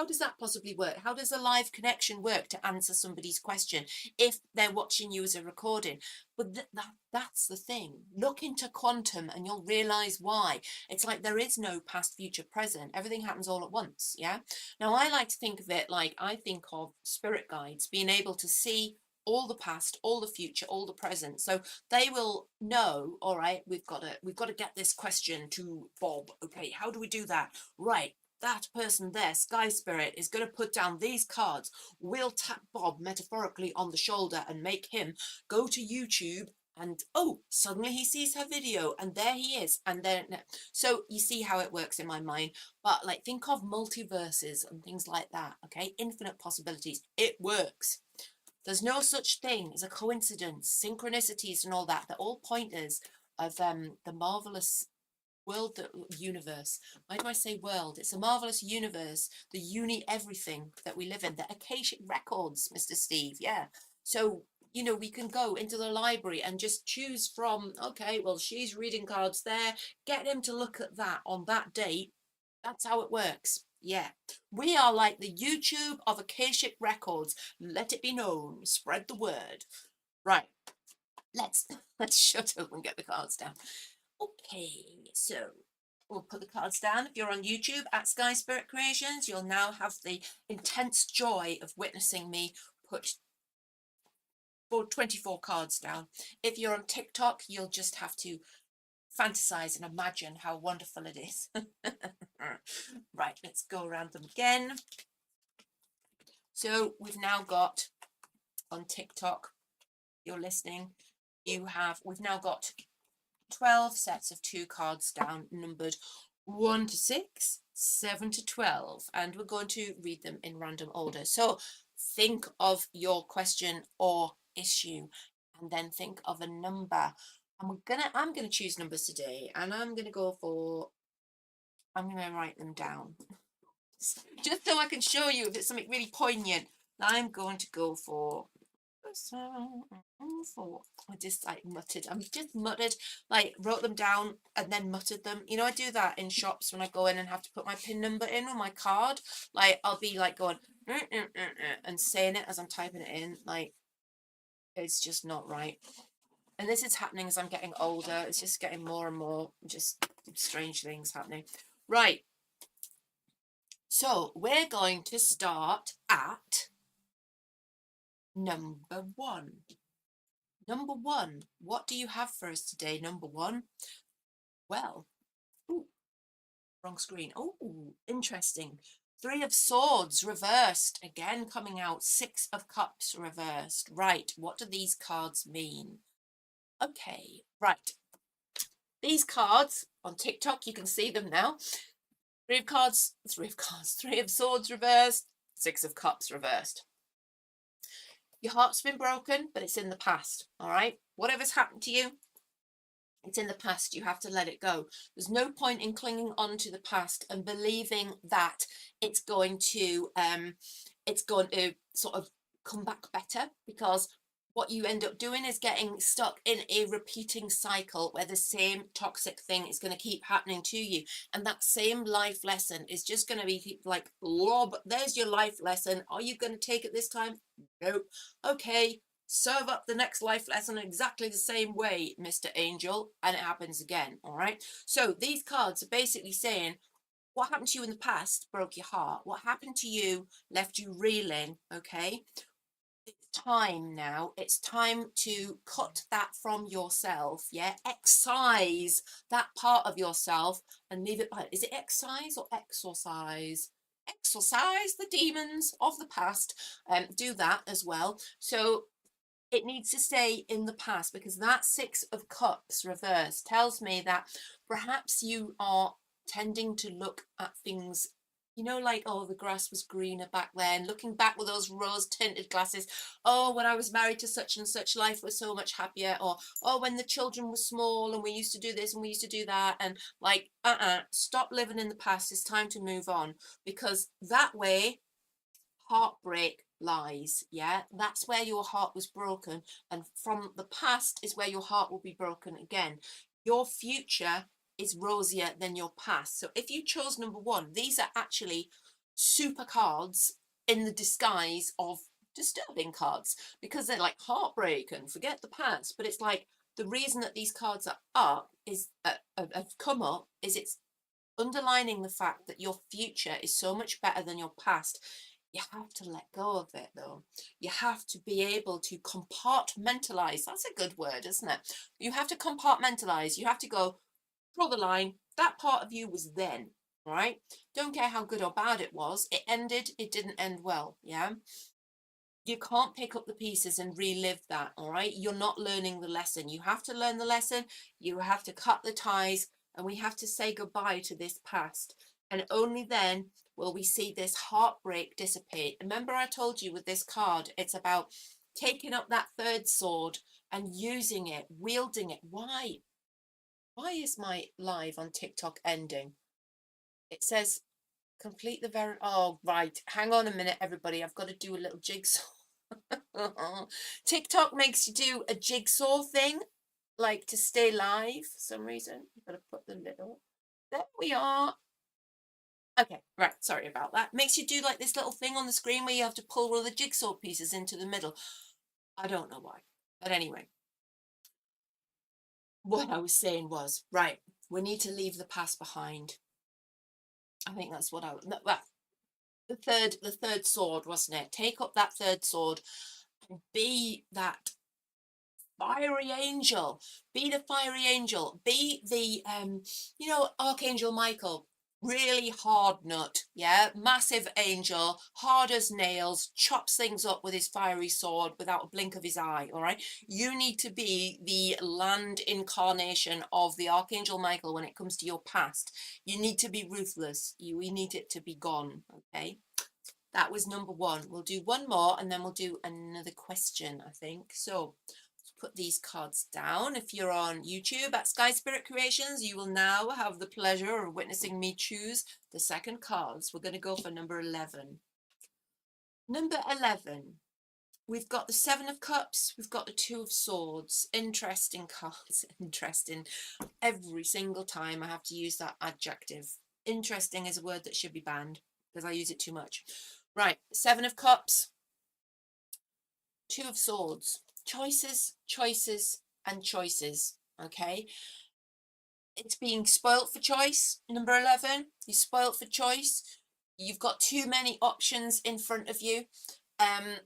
does that possibly work? How does a live connection work to answer somebody's question if they're watching you as a recording? But that's the thing. Look into quantum and you'll realize why. It's like there is no past, future, present. Everything happens all at once. Yeah. Now, I like to think of it like I think of spirit guides being able to see all the past, all the future, all the present. So they will know, all right, we've got to get this question to Bob. Okay, how do we do that? Right. That person there, Sky Spirit, is going to put down these cards. We'll tap Bob metaphorically on the shoulder and make him go to YouTube, and oh, suddenly he sees her video and there he is. And then, so you see how it works in my mind. But like, think of multiverses and things like that, okay? Infinite possibilities. It works. There's no such thing as a coincidence, synchronicities and all that. They're all pointers of the marvelous world, the universe. Why do I say world? It's a marvelous universe, the everything that we live in, the Akashic records, Mr. Steve. Yeah. So, you know, we can go into the library and just choose from, okay, well, she's reading cards there. Get him to look at that on that date. That's how it works. Yeah. We are like the YouTube of Akashic records. Let it be known. Spread the word. Right. Let's shut up and get the cards down. Okay, so we'll put the cards down. If you're on YouTube at Sky Spirit Creations, you'll now have the intense joy of witnessing me put 24 cards down. If you're on TikTok, you'll just have to fantasize and imagine how wonderful it is. Right, let's go around them again. So we've now got on TikTok, you're listening, we've now got 12 sets of 2 cards down, numbered 1 to 6, 7 to 12, and we're going to read them in random order. So think of your question or issue, and then think of a number. And I'm gonna choose numbers today, and I'm gonna write them down just so I can show you if it's something really poignant. I'm going to go for 4. I just like muttered, like wrote them down and then muttered them. You know, I do that in shops when I go in and have to put my PIN number in on my card. Like I'll be like going and saying it as I'm typing it in. Like it's just not right. And this is happening as I'm getting older. It's just getting more and more just strange things happening. Right. So we're going to start at number 1. Number 1, what do you have for us today, number 1? Well, ooh, wrong screen. Oh, interesting. 3 of Swords reversed, again coming out. 6 of Cups reversed. Right, what do these cards mean? Okay, right. These cards, on TikTok, you can see them now. 3 of Swords reversed, 6 of Cups reversed. Your heart's been broken, but it's in the past, all right? Whatever's happened to you, it's in the past. You have to let it go. There's no point in clinging on to the past and believing that it's going to sort of come back better, because what you end up doing is getting stuck in a repeating cycle where the same toxic thing is going to keep happening to you. And that same life lesson is just going to be like, lob, there's your life lesson. Are you going to take it this time? Nope. Okay, serve up the next life lesson exactly the same way, Mr. Angel, and it happens again. All right. So these cards are basically saying, what happened to you in the past broke your heart. What happened to you left you reeling. Okay, it's time now. It's time to cut that from yourself. Yeah, excise that part of yourself and leave it behind. Is it excise or exorcise? Exorcise the demons of the past. Do that as well. So it needs to stay in the past, because that Six of Cups reverse tells me that perhaps you are tending to look at things, you know, like, oh, the grass was greener back then, looking back with those rose tinted glasses. Oh, when I was married to such and such, life was so much happier. Or, oh, when the children were small and we used to do this and we used to do that. And like, stop living in the past. It's time to move on, because that way heartbreak lies. Yeah, that's where your heart was broken, and from the past is where your heart will be broken again. Your future is rosier than your past. So if you chose number one, these are actually super cards in the disguise of disturbing cards, because they're like heartbreak and forget the past. But it's like, the reason that these cards are up is have come up is it's underlining the fact that your future is so much better than your past. You have to let go of it, though. You have to be able to compartmentalize. That's a good word, isn't it? You have to compartmentalize. You have to go, draw the line. That part of you was then, right? Don't care how good or bad it was. It ended. It didn't end well. Yeah. You can't pick up the pieces and relive that. All right. You're not learning the lesson. You have to learn the lesson. You have to cut the ties, and we have to say goodbye to this past. And only then will we see this heartbreak dissipate. Remember, I told you with this card, it's about taking up that third sword and using it, wielding it. Why? Why is my live on TikTok ending? It says complete the very. Oh, right. Hang on a minute, everybody. I've got to do a little jigsaw. TikTok makes you do a jigsaw thing, like to stay live for some reason. You've got to put the little. There we are. Okay, right, sorry about that. Makes you do like this little thing on the screen where you have to pull all the jigsaw pieces into the middle. I don't know why. But anyway, what I was saying was, right, we need to leave the past behind. I think that's what I was. No, that, the third sword, wasn't it? Take up that third sword and be that fiery angel. Be the fiery angel. Be the Archangel Michael. Really hard nut, yeah, massive angel, hard as nails, chops things up with his fiery sword without a blink of his eye. All right, you need to be the land incarnation of the Archangel Michael when it comes to your past. You need to be ruthless. We need it to be gone. Okay, that was number one. We'll do one more and then we'll do another question, I think. So put these cards down. If you're on YouTube at Sky Spirit Creations, you will now have the pleasure of witnessing me choose the second cards. We're going to go for number 11. Number 11, we've got the Seven of Cups, we've got the Two of Swords. Interesting cards. Interesting. Every single time I have to use that adjective. Interesting is a word that should be banned because I use it too much. Right, Seven of Cups, Two of Swords. Choices, choices, and choices. Okay, it's being spoilt for choice. Number 11, you're spoilt for choice. You've got too many options in front of you, and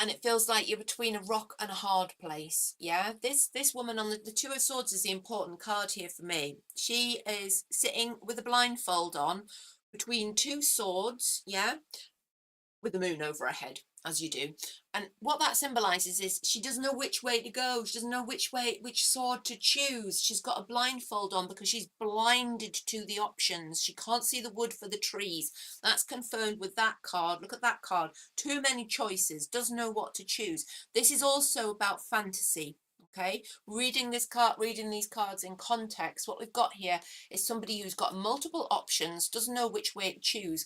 it feels like you're between a rock and a hard place. Yeah, this woman on the Two of Swords is the important card here for me. She is sitting with a blindfold on between two swords. Yeah, with the moon over her head, as you do. And what that symbolizes is she doesn't know which way to go. She doesn't know which sword to choose. She's got a blindfold on because she's blinded to the options. She can't see the wood for the trees. That's confirmed with that card. Look at that card. Too many choices. Doesn't know what to choose. This is also about fantasy. Okay, reading these cards in context, what we've got here is somebody who's got multiple options, doesn't know which way to choose,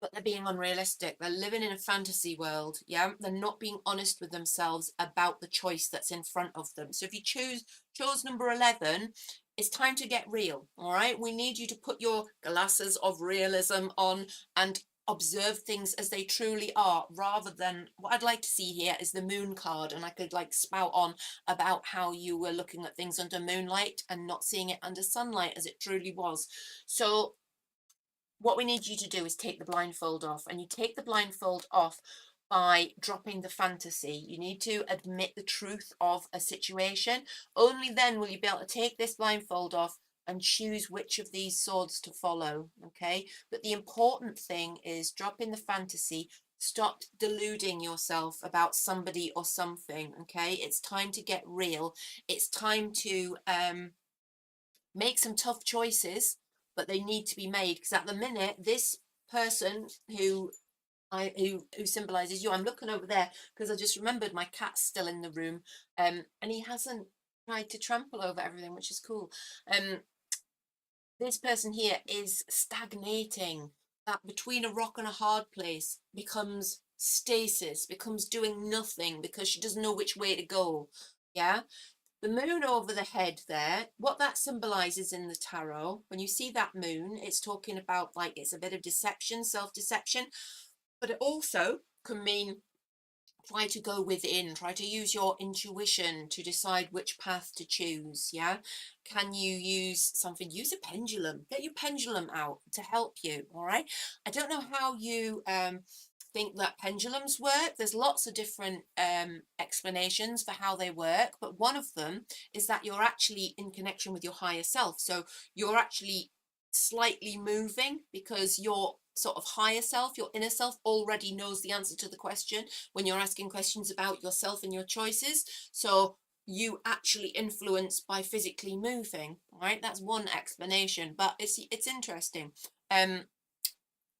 but they're being unrealistic. They're living in a fantasy world. Yeah, they're not being honest with themselves about the choice that's in front of them. So if you chose number 11, it's time to get real. All right, we need you to put your glasses of realism on and observe things as they truly are, rather than what I'd like to see here is the moon card, and I could like spout on about how you were looking at things under moonlight and not seeing it under sunlight as it truly was. So what we need you to do is take the blindfold off, and you take the blindfold off by dropping the fantasy. You need to admit the truth of a situation. Only then will you be able to take this blindfold off and choose which of these swords to follow. Okay, but the important thing is dropping the fantasy. Stop deluding yourself about somebody or something. Okay, it's time to get real. It's time to make some tough choices, but they need to be made, because at the minute this person who symbolizes you, I'm looking over there because I just remembered my cat's still in the room, and he hasn't tried to trample over everything, which is cool. This person here is stagnating. That between a rock and a hard place becomes stasis, becomes doing nothing because she doesn't know which way to go. Yeah, the moon over the head there, what that symbolizes in the tarot, when you see that moon, it's talking about like it's a bit of deception, self-deception, but it also can mean try to go within, try to use your intuition to decide which path to choose. Yeah, can you use something? Use a pendulum, get your pendulum out to help you. All right, I don't know how you think that pendulums work. There's lots of different explanations for how they work, but one of them is that you're actually in connection with your higher self. So you're actually slightly moving because your sort of higher self, your inner self, already knows the answer to the question when you're asking questions about yourself and your choices. So you actually influence by physically moving. Right, that's one explanation, but it's interesting.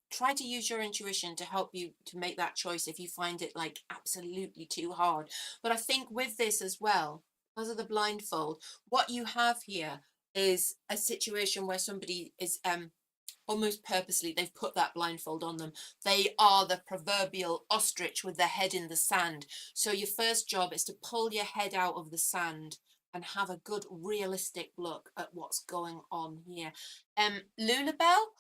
Try to use your intuition to help you to make that choice if you find it like absolutely too hard. But I think with this as well, because of the blindfold, what you have here is a situation where somebody is almost purposely, they've put that blindfold on them. They are the proverbial ostrich with their head in the sand. So your first job is to pull your head out of the sand and have a good realistic look at what's going on here. Lunabelle,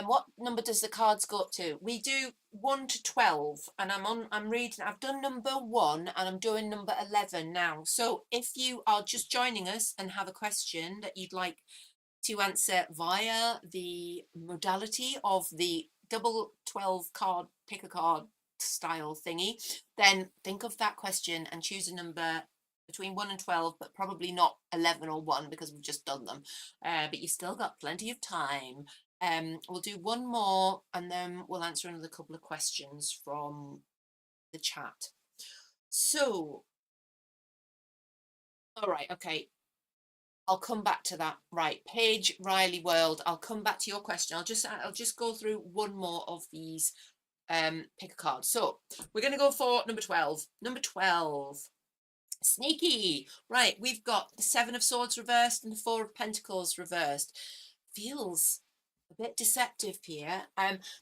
what number does the cards go up to? We do 1 to 12, and I'm reading, I've done number 1 and I'm doing number 11 now. So if you are just joining us and have a question that you'd like to answer via the modality of the double 12 card, pick a card style thingy, then think of that question and choose a number between 1 and 12, but probably not 11 or 1 because we've just done them. But you still got plenty of time. We'll do one more and then we'll answer another couple of questions from the chat. So, all right, okay. I'll come back to that. Right, Paige Riley World. I'll come back to your question. I'll just go through one more of these. Pick a card. So we're going to go for number 12. Number 12. Sneaky. Right, we've got the 7 of Swords reversed and the 4 of Pentacles reversed. Feels a bit deceptive here.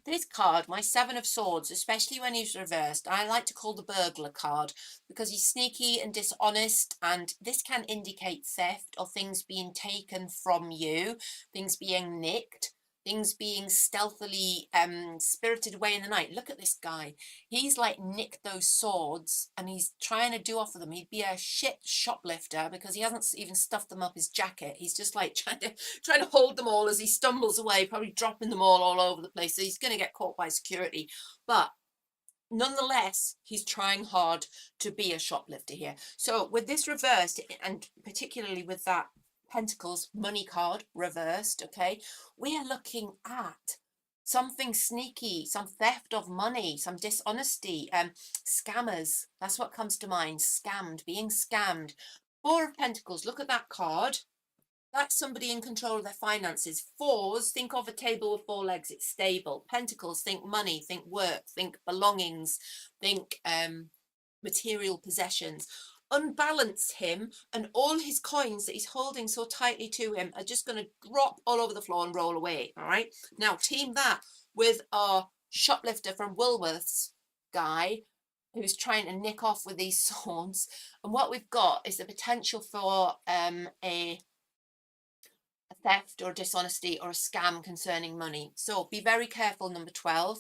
This card, my 7 of Swords, especially when he's reversed, I like to call the burglar card because he's sneaky and dishonest, and this can indicate theft or things being taken from you, things being nicked, things being stealthily spirited away in the night. Look at this guy. He's like nicked those swords and he's trying to do off with them. He'd be a shit shoplifter because he hasn't even stuffed them up his jacket. He's just like trying to hold them all as he stumbles away, probably dropping them all over the place. So he's going to get caught by security. But nonetheless, he's trying hard to be a shoplifter here. So with this reversed, and particularly with that Pentacles money card reversed, okay, we are looking at something sneaky, some theft of money, some dishonesty, scammers. That's what comes to mind. Scammed, being scammed. 4 of Pentacles, look at that card. That's somebody in control of their finances. 4s, think of a table with 4 legs, it's stable. Pentacles, think money, think work, think belongings, think material possessions. Unbalance him, and all his coins that he's holding so tightly to him are just going to drop all over the floor and roll away. All right, now team that with our shoplifter from Woolworths guy who's trying to nick off with these swords. And what we've got is the potential for a theft or dishonesty or a scam concerning money. So be very careful, number 12,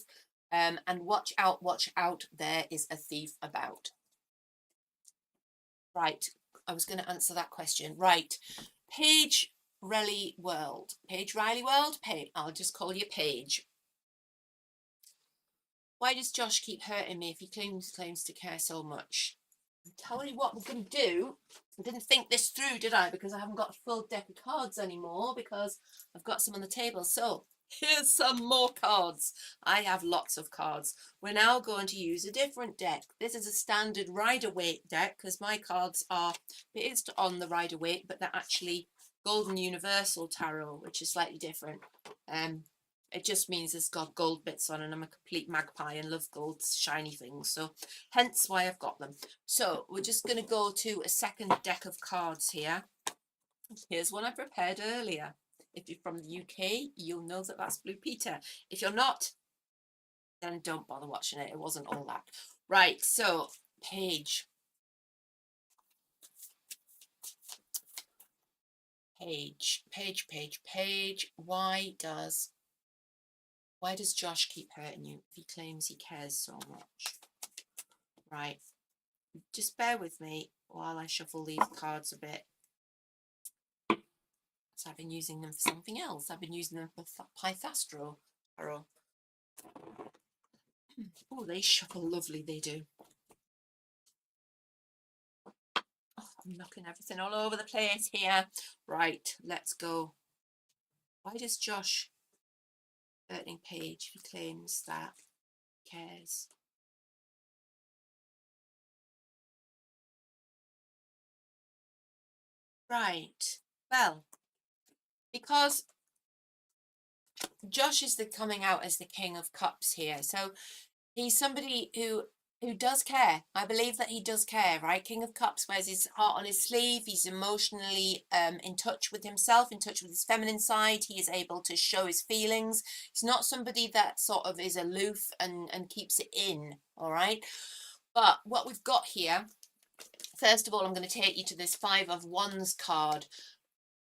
and watch out, there is a thief about. Right, I was going to answer that question. Right, Paige Riley World. Paige Riley World? I'll just call you Paige. Why does Josh keep hurting me if he claims to care so much? I'm telling you what we're going to do. I didn't think this through, did I? Because I haven't got a full deck of cards anymore because I've got some on the table. So here's some more cards. I have lots of cards. We're now going to use a different deck. This is a standard Rider-Waite deck because my cards are based on the Rider-Waite, but they're actually Golden Universal Tarot, which is slightly different. It just means it's got gold bits on, and I'm a complete magpie and love gold shiny things, so hence why I've got them. So we're just going to go to a second deck of cards here. Here's one I prepared earlier. If you're from the UK, you'll know that that's Blue Peter. If you're not, then don't bother watching it. It wasn't all that. Right, so Paige. Paige. Why does Josh keep hurting you if he claims he cares so much? Right, just bear with me while I shuffle these cards a bit. So I've been using them for something else. I've been using them for Pythastro Tarot. Oh, they shuffle lovely, they do. Oh, I'm knocking everything all over the place here. Right, let's go. Why does Josh hurting Paige if he claims that he cares? Right, well, because Josh is coming out as the King of Cups here. So he's somebody who does care. I believe that he does care, right? King of Cups wears his heart on his sleeve. He's emotionally in touch with himself, in touch with his feminine side. He is able to show his feelings. He's not somebody that sort of is aloof and keeps it in, all right? But what we've got here, first of all, I'm going to take you to this Five of Wands card,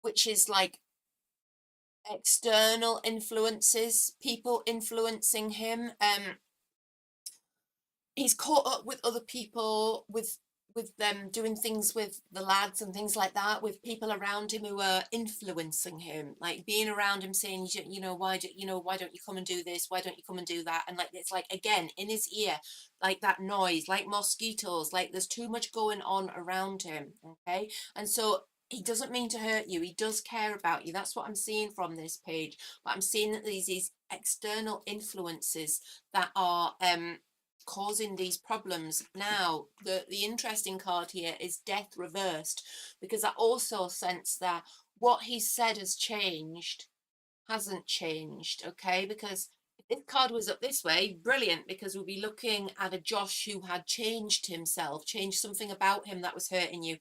which is like external influences, people influencing him. He's caught up with other people, with them doing things with the lads and things like that, with people around him who are influencing him, like being around him saying, why don't you come and do this, why don't you come and do that, and like it's like again in his ear, like that noise, like mosquitoes, like there's too much going on around him. Okay, and so he doesn't mean to hurt you, he does care about you. That's what I'm seeing from this page, but I'm seeing that these external influences that are causing these problems. Now the interesting card here is Death reversed, because I also sense that what he said has changed hasn't changed. Okay, because if this card was up this way, brilliant, because we'll be looking at a Josh who had changed himself, changed something about him that was hurting you.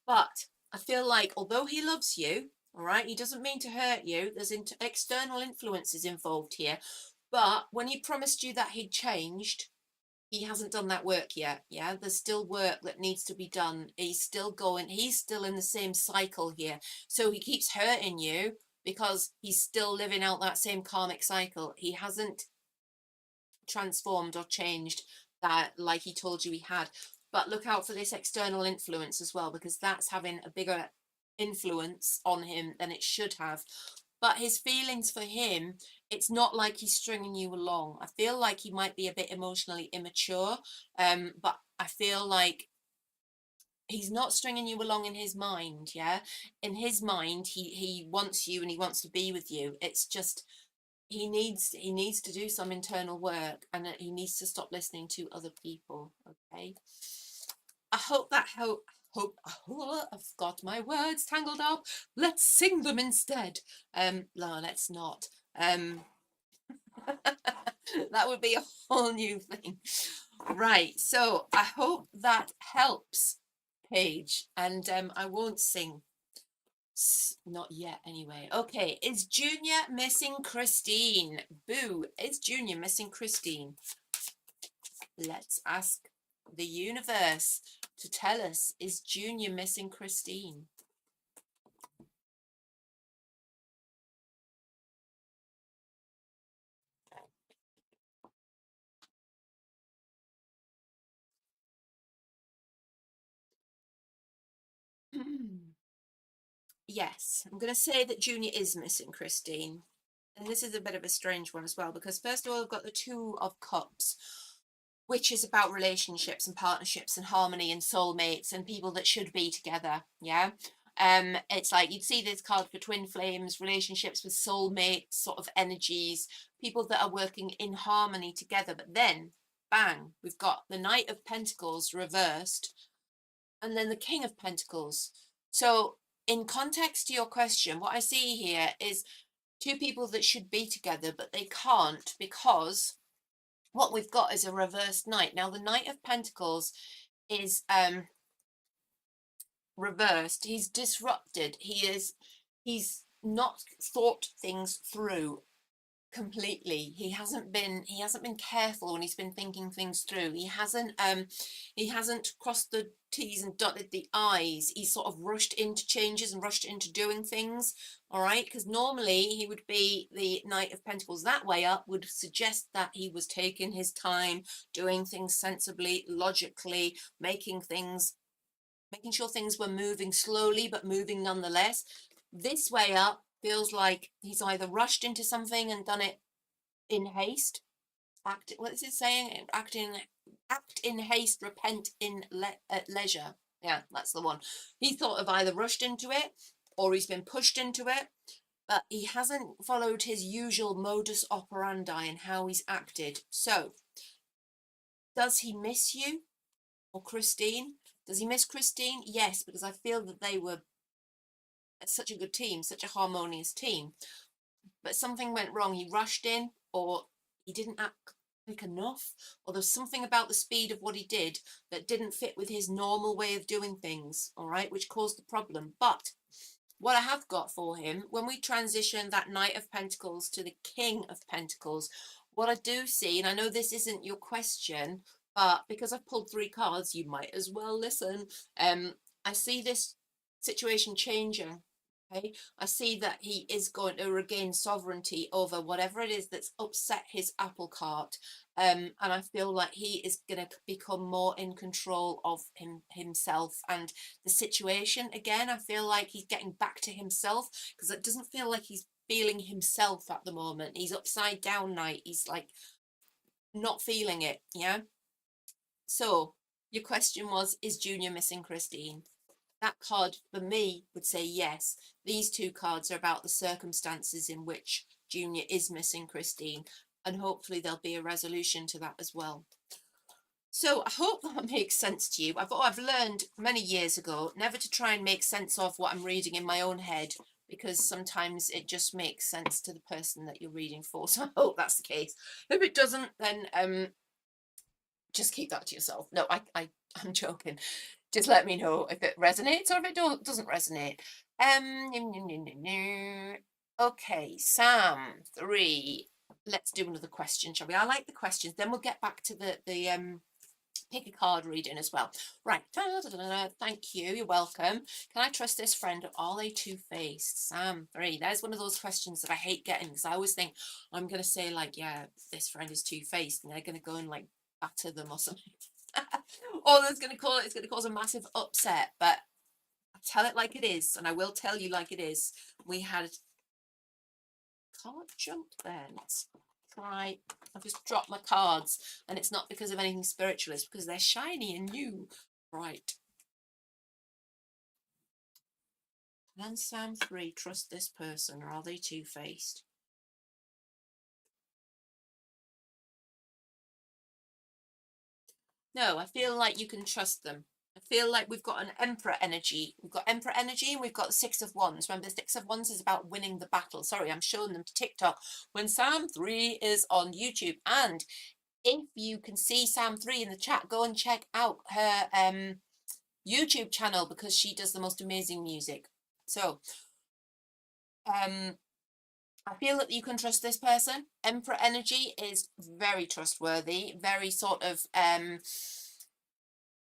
But I feel like although he loves you, all right, he doesn't mean to hurt you. There's external influences involved here. But when he promised you that he'd changed, he hasn't done that work yet. Yeah, there's still work that needs to be done. He's still going, he's still in the same cycle here. So he keeps hurting you because he's still living out that same karmic cycle. He hasn't transformed or changed that like he told you he had. But look out for this external influence as well, because that's having a bigger influence on him than it should have. But his feelings for him, it's not like he's stringing you along. I feel like he might be a bit emotionally immature, but I feel like he's not stringing you along in his mind. Yeah, in his mind, he wants you and he wants to be with you. It's just he needs to do some internal work, and he needs to stop listening to other people. Okay, I hope that helped. Oh, I've got my words tangled up. Let's sing them instead. No, let's not. That would be a whole new thing. Right, so I hope that helps, Paige, and I won't sing. Not yet, anyway. Okay, is Junior missing Christine? Boo, is Junior missing Christine? Let's ask the universe to tell us, is Junior missing Christine? Yes, I'm going to say that Junior is missing Christine. And this is a bit of a strange one as well, because first of all, we've got the Two of Cups, which is about relationships and partnerships and harmony and soulmates and people that should be together. Yeah. It's like you'd see this card for twin flames, relationships with soulmates, sort of energies, people that are working in harmony together. But then, bang, we've got the Knight of Pentacles reversed, and then the King of Pentacles. So, in context to your question, what I see here is two people that should be together, but they can't, because what we've got is a reversed knight. Now, the Knight of Pentacles is reversed. He's disrupted. He's not thought things through completely. He hasn't been careful when he's been thinking things through. He hasn't crossed the T's and dotted the I's. He's sort of rushed into changes and rushed into doing things. All right, because normally he would be the Knight of Pentacles. That way up would suggest that he was taking his time, doing things sensibly, logically, making sure things were moving slowly but moving nonetheless. This way up feels like he's either rushed into something and done it in haste. What is it saying? Act in haste, repent in leisure. Yeah, that's the one. He sort of either rushed into it or he's been pushed into it, but he hasn't followed his usual modus operandi and how he's acted. So, does he miss you or Christine? Does he miss Christine? Yes, because I feel that they were such a good team, such a harmonious team. But something went wrong. He rushed in, or he didn't act quick enough, or there's something about the speed of what he did that didn't fit with his normal way of doing things, all right, which caused the problem. But what I have got for him, when we transition that Knight of Pentacles to the King of Pentacles, what I do see, and I know this isn't your question, but because I've pulled 3 cards, you might as well listen. I see this situation changing. Okay, I see that he is going to regain sovereignty over whatever it is that's upset his apple cart. And I feel like he is going to become more in control of himself and the situation again. I feel like he's getting back to himself, because it doesn't feel like he's feeling himself at the moment. He's upside down night. He's like not feeling it. Yeah. So your question was, is Junior missing Christine? That card for me would say yes. These 2 cards are about the circumstances in which Junior is missing Christine, and hopefully there'll be a resolution to that as well. So I hope that makes sense to you. I've learned many years ago never to try and make sense of what I'm reading in my own head, because sometimes it just makes sense to the person that you're reading for. So I hope that's the case. If it doesn't, then just keep that to yourself. No, I'm joking. Just let me know if it resonates or if it doesn't resonate. Okay, Sam 3. Let's do another question, shall we? I like the questions. Then we'll get back to the pick a card reading as well. Right. Thank you. You're welcome. Can I trust this friend, or are they two-faced? Sam 3. There's one of those questions that I hate getting, because I always think I'm going to say, like, yeah, this friend is two-faced, and they're going to go and, like, batter them or something. Or it's going to cause a massive upset. But I tell it like it is, and I will tell you like it is. We had card jumped there. Let's try. I've just dropped my cards, and it's not because of anything spiritual, it's because they're shiny and new. Right. Then Sam 3, trust this person, or are they two-faced? No, I feel like you can trust them. I feel like we've got an Emperor energy. We've got Emperor energy, and we've got the Six of Wands. Remember, the Six of Wands is about winning the battle. Sorry, I'm showing them to TikTok when Sam 3 is on YouTube. And if you can see Sam 3 in the chat, go and check out her YouTube channel, because she does the most amazing music. So, I feel that you can trust this person. Emperor energy is very trustworthy, very sort of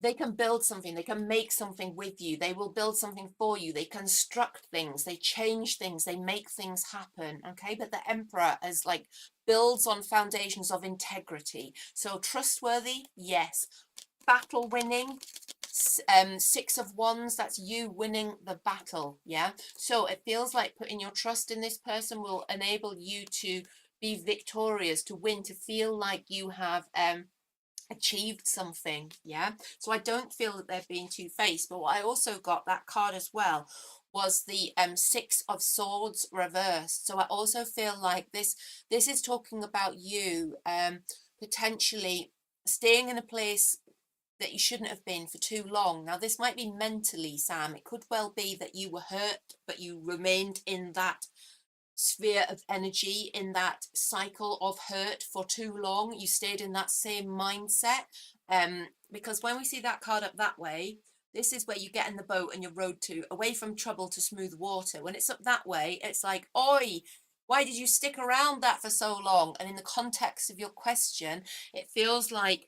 they can build something, they can make something with you, they will build something for you, they construct things, they change things, they make things happen. Okay, but the Emperor is like builds on foundations of integrity. So trustworthy, yes. Battle winning, Six of Wands, that's you winning the battle. Yeah, so it feels like putting your trust in this person will enable you to be victorious, to win, to feel like you have achieved something. Yeah, so I don't feel that they're being two-faced. But what I also got that card as well was the Six of Swords reversed. So I also feel like this is talking about you potentially staying in a place that you shouldn't have been for too long. Now this might be mentally, Sam. It could well be that you were hurt but you remained in that sphere of energy, in that cycle of hurt for too long. You stayed in that same mindset, because when we see that card up that way, this is where you get in the boat and you're rowed to away from trouble to smooth water. When it's up that way, it's like, oi, why did you stick around that for so long? And in the context of your question, it feels like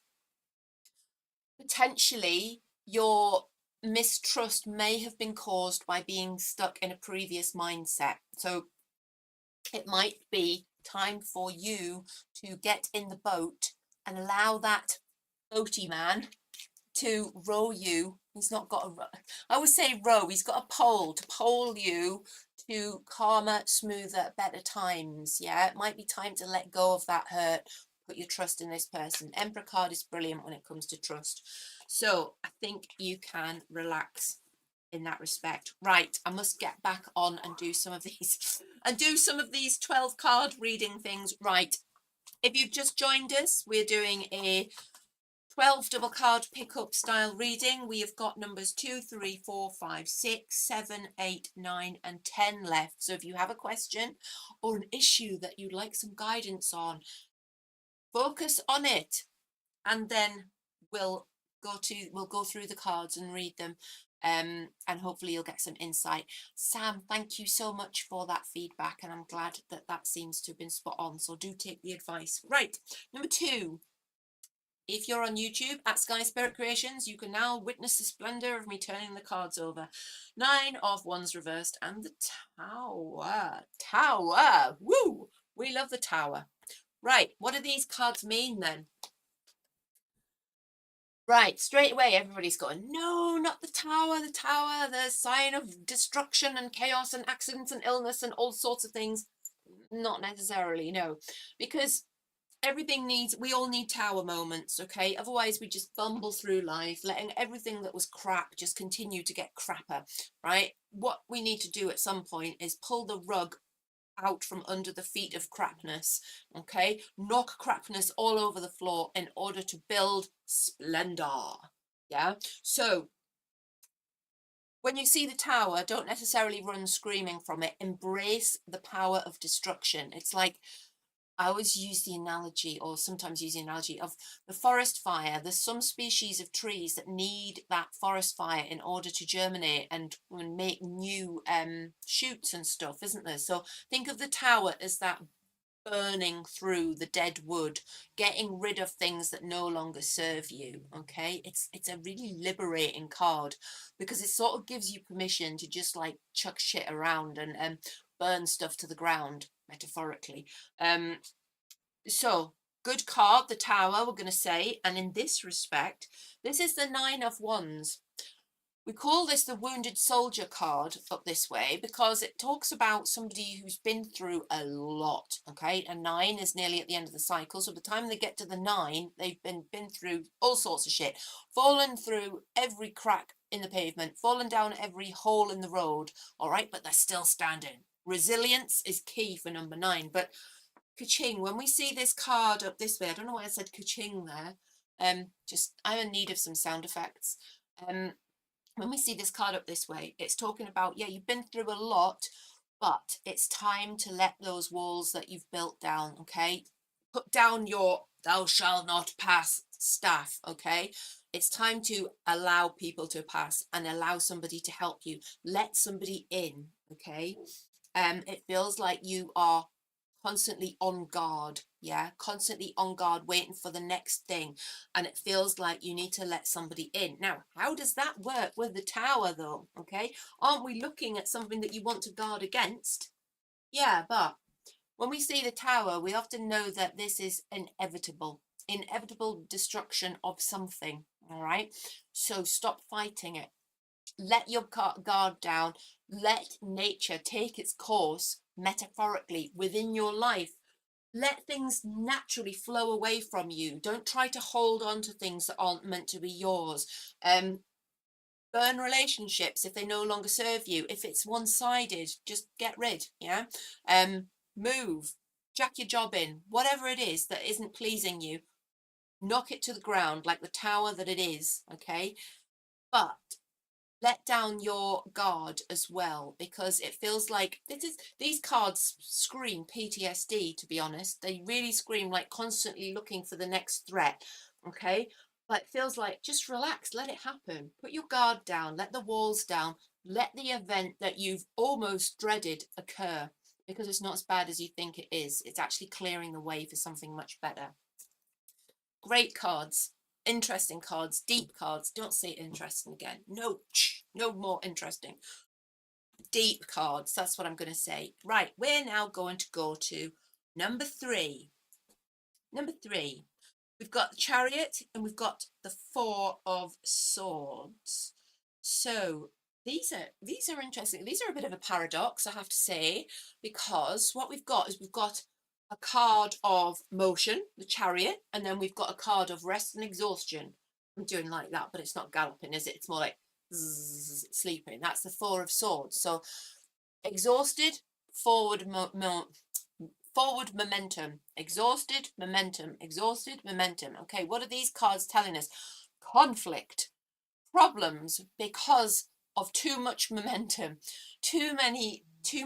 potentially your mistrust may have been caused by being stuck in a previous mindset. So it might be time for you to get in the boat and allow that boaty man to row you. He's not got a, I would say row, he's got a pole to pole you to calmer, smoother, better times. Yeah, it might be time to let go of that hurt, put your trust in this person. Emperor card is brilliant when it comes to trust. So I think you can relax in that respect. Right, I must get back on and do some of these 12 card reading things. Right, if you've just joined us, we're doing a 12 double card pickup style reading. We have got numbers 2, 3, 4, 5, 6, 7, 8, 9 and 10 left. So if you have a question or an issue that you'd like some guidance on, focus on it, and then we'll go through the cards and read them, and hopefully you'll get some insight. Sam, thank you so much for that feedback, and I'm glad that that seems to have been spot on, so do take the advice. Right, number 2, if you're on YouTube at Sky Spirit Creations, you can now witness the splendor of me turning the cards over. 9 of Wands reversed and the Tower. Woo, we love the Tower. Right, what do these cards mean then? Right, straight away, everybody's going, no, not the Tower, the sign of destruction and chaos and accidents and illness and all sorts of things. Not necessarily, no, because we all need Tower moments, okay? Otherwise, we just bumble through life, letting everything that was crap just continue to get crapper, right? What we need to do at some point is pull the rug out from under the feet of crapness, okay? Knock crapness all over the floor in order to build splendor. Yeah, so when you see the Tower, don't necessarily run screaming from it. Embrace the power of destruction. It's like, I always use the analogy, or sometimes use the analogy of the forest fire. There's some species of trees that need that forest fire in order to germinate and make new shoots and stuff, isn't there? So think of the Tower as that burning through the dead wood, getting rid of things that no longer serve you. Okay, it's a really liberating card because it sort of gives you permission to just like chuck shit around and burn stuff to the ground, metaphorically. So good card, the Tower, we're going to say. And in this respect, this is the 9 of Wands. We call this the Wounded Soldier card up this way because it talks about somebody who's been through a lot, okay? A 9 is nearly at the end of the cycle. So by the time they get to the 9, they've been through all sorts of shit, fallen through every crack in the pavement, fallen down every hole in the road, all right? But they're still standing. Resilience is key for number 9. But ka-ching, when we see this card up this way, I don't know why I said ka-ching there. Just I'm in need of some sound effects. When we see this card up this way, it's talking about, yeah, you've been through a lot, but it's time to let those walls that you've built down, okay? Put down your thou shalt not pass staff, okay? It's time to allow people to pass and allow somebody to help you. Let somebody in, okay? It feels like you are constantly on guard, yeah, constantly on guard, waiting for the next thing, and it feels like you need to let somebody in. Now, how does that work with the Tower though? Okay, aren't we looking at something that you want to guard against? Yeah, but when we see the Tower, we often know that this is inevitable destruction of something. All right, so stop fighting it. Let your guard down. Let nature take its course metaphorically within your life. Let things naturally flow away from you. Don't try to hold on to things that aren't meant to be yours. Burn relationships if they no longer serve you. If it's one-sided, just get rid. Yeah. Move. Jack your job in. Whatever it is that isn't pleasing you, knock it to the ground like the Tower that it is. Okay. But let down your guard as well, because it feels like these cards scream PTSD, to be honest. They really scream like constantly looking for the next threat. Okay, but it feels like just relax, let it happen, put your guard down, let the walls down, let the event that you've almost dreaded occur, because it's not as bad as you think it is. It's actually clearing the way for something much better. Great cards, interesting cards, deep cards. Don't say interesting again. No, no more interesting. Deep cards. That's what I'm going to say. Right, we're now going to go to number 3. Number 3. We've got the Chariot and we've got the Four of Swords. So these are interesting. These are a bit of a paradox, I have to say, because what we've got is we've got a card of motion, the Chariot, and then we've got a card of rest and exhaustion. I'm doing like that, but it's not galloping, is it? It's more like sleeping. That's the Four of Swords. So exhausted, forward forward momentum, exhausted momentum, exhausted momentum. Okay, what are these cards telling us? Conflict, problems because of too much momentum, too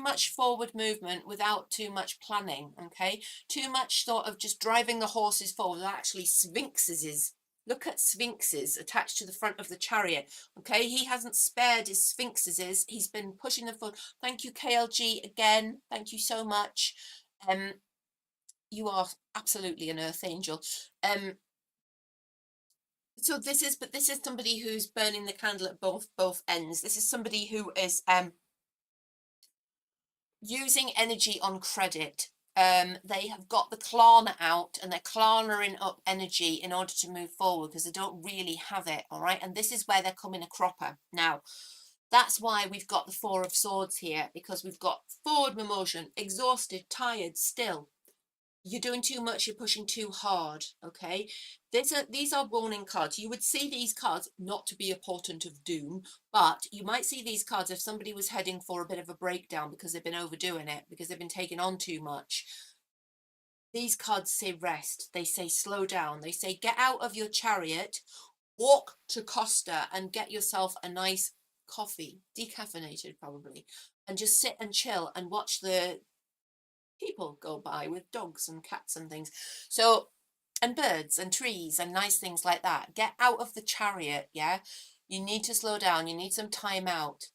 much forward movement without too much planning. Okay, too much sort of just driving the horses forward. Actually, sphinxes. Look at sphinxes attached to the front of the Chariot. Okay, he hasn't spared his sphinxes. He's been pushing them forward. Thank you, KLG, again. Thank you so much. You are absolutely an earth angel. So this is somebody who's burning the candle at both ends. This is somebody who is using energy on credit. They have got the Klarna out and they're Klarnering up energy in order to move forward because they don't really have it. All right, and this is where they're coming a cropper now. That's why we've got the Four of Swords here, because we've got forward motion, exhausted, tired, still. You're doing too much, you're pushing too hard. Okay, these are warning cards. You would see these cards not to be a portent of doom, but you might see these cards if somebody was heading for a bit of a breakdown because they've been overdoing it, because they've been taking on too much. These cards say rest, they say slow down, they say get out of your Chariot, walk to Costa and get yourself a nice coffee, decaffeinated probably, and just sit and chill and watch the people go by with dogs and cats and things. So, and birds and trees and nice things like that. Get out of the Chariot, yeah? You need to slow down. You need some time out.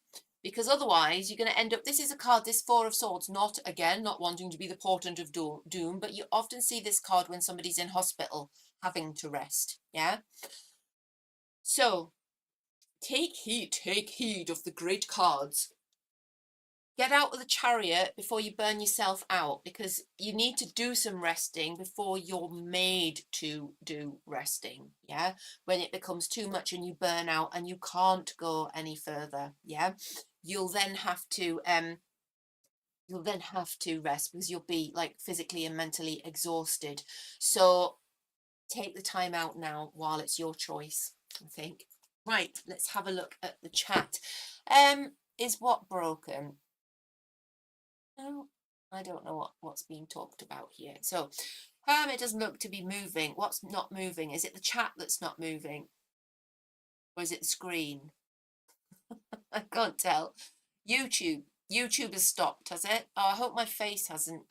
Because otherwise you're going to end up, this is a card, this Four of Swords, not wanting to be the portent of doom, but you often see this card when somebody's in hospital having to rest, yeah? So, take heed of the great cards. Get out of the Chariot before you burn yourself out, because you need to do some resting before you're made to do resting, yeah? When it becomes too much and you burn out and you can't go any further, yeah? You'll then have to rest because you'll be like physically and mentally exhausted. So take the time out now while it's your choice, I think. Right, let's have a look at the chat. Is what broken? No, I don't know what's being talked about here. So, it doesn't look to be moving. What's not moving? Is it the chat that's not moving? Or is it the screen? I can't tell. YouTube. YouTube has stopped, has it? Oh, I hope my face hasn't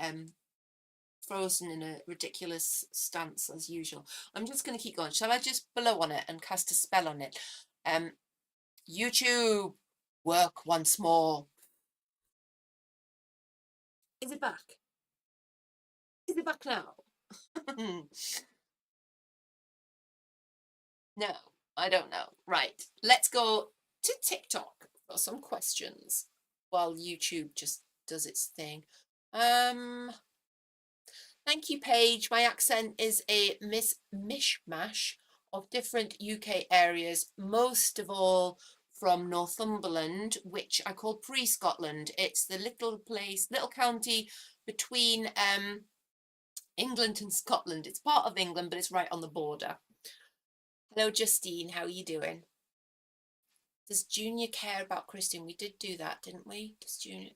frozen in a ridiculous stance as usual. I'm just going to keep going. Shall I just blow on it and cast a spell on it? YouTube, work once more. Is it back? Is it back now? No, I don't know. Right, let's go to TikTok for some questions while YouTube just does its thing. Thank you, Paige. My accent is a mishmash of different UK areas, most of all from Northumberland, which I call pre-Scotland. It's the little place, little county between England and Scotland. It's part of England, but it's right on the border. Hello, Justine. How are you doing? Does Junior care about Christian? We did do that, didn't we? Does Junior?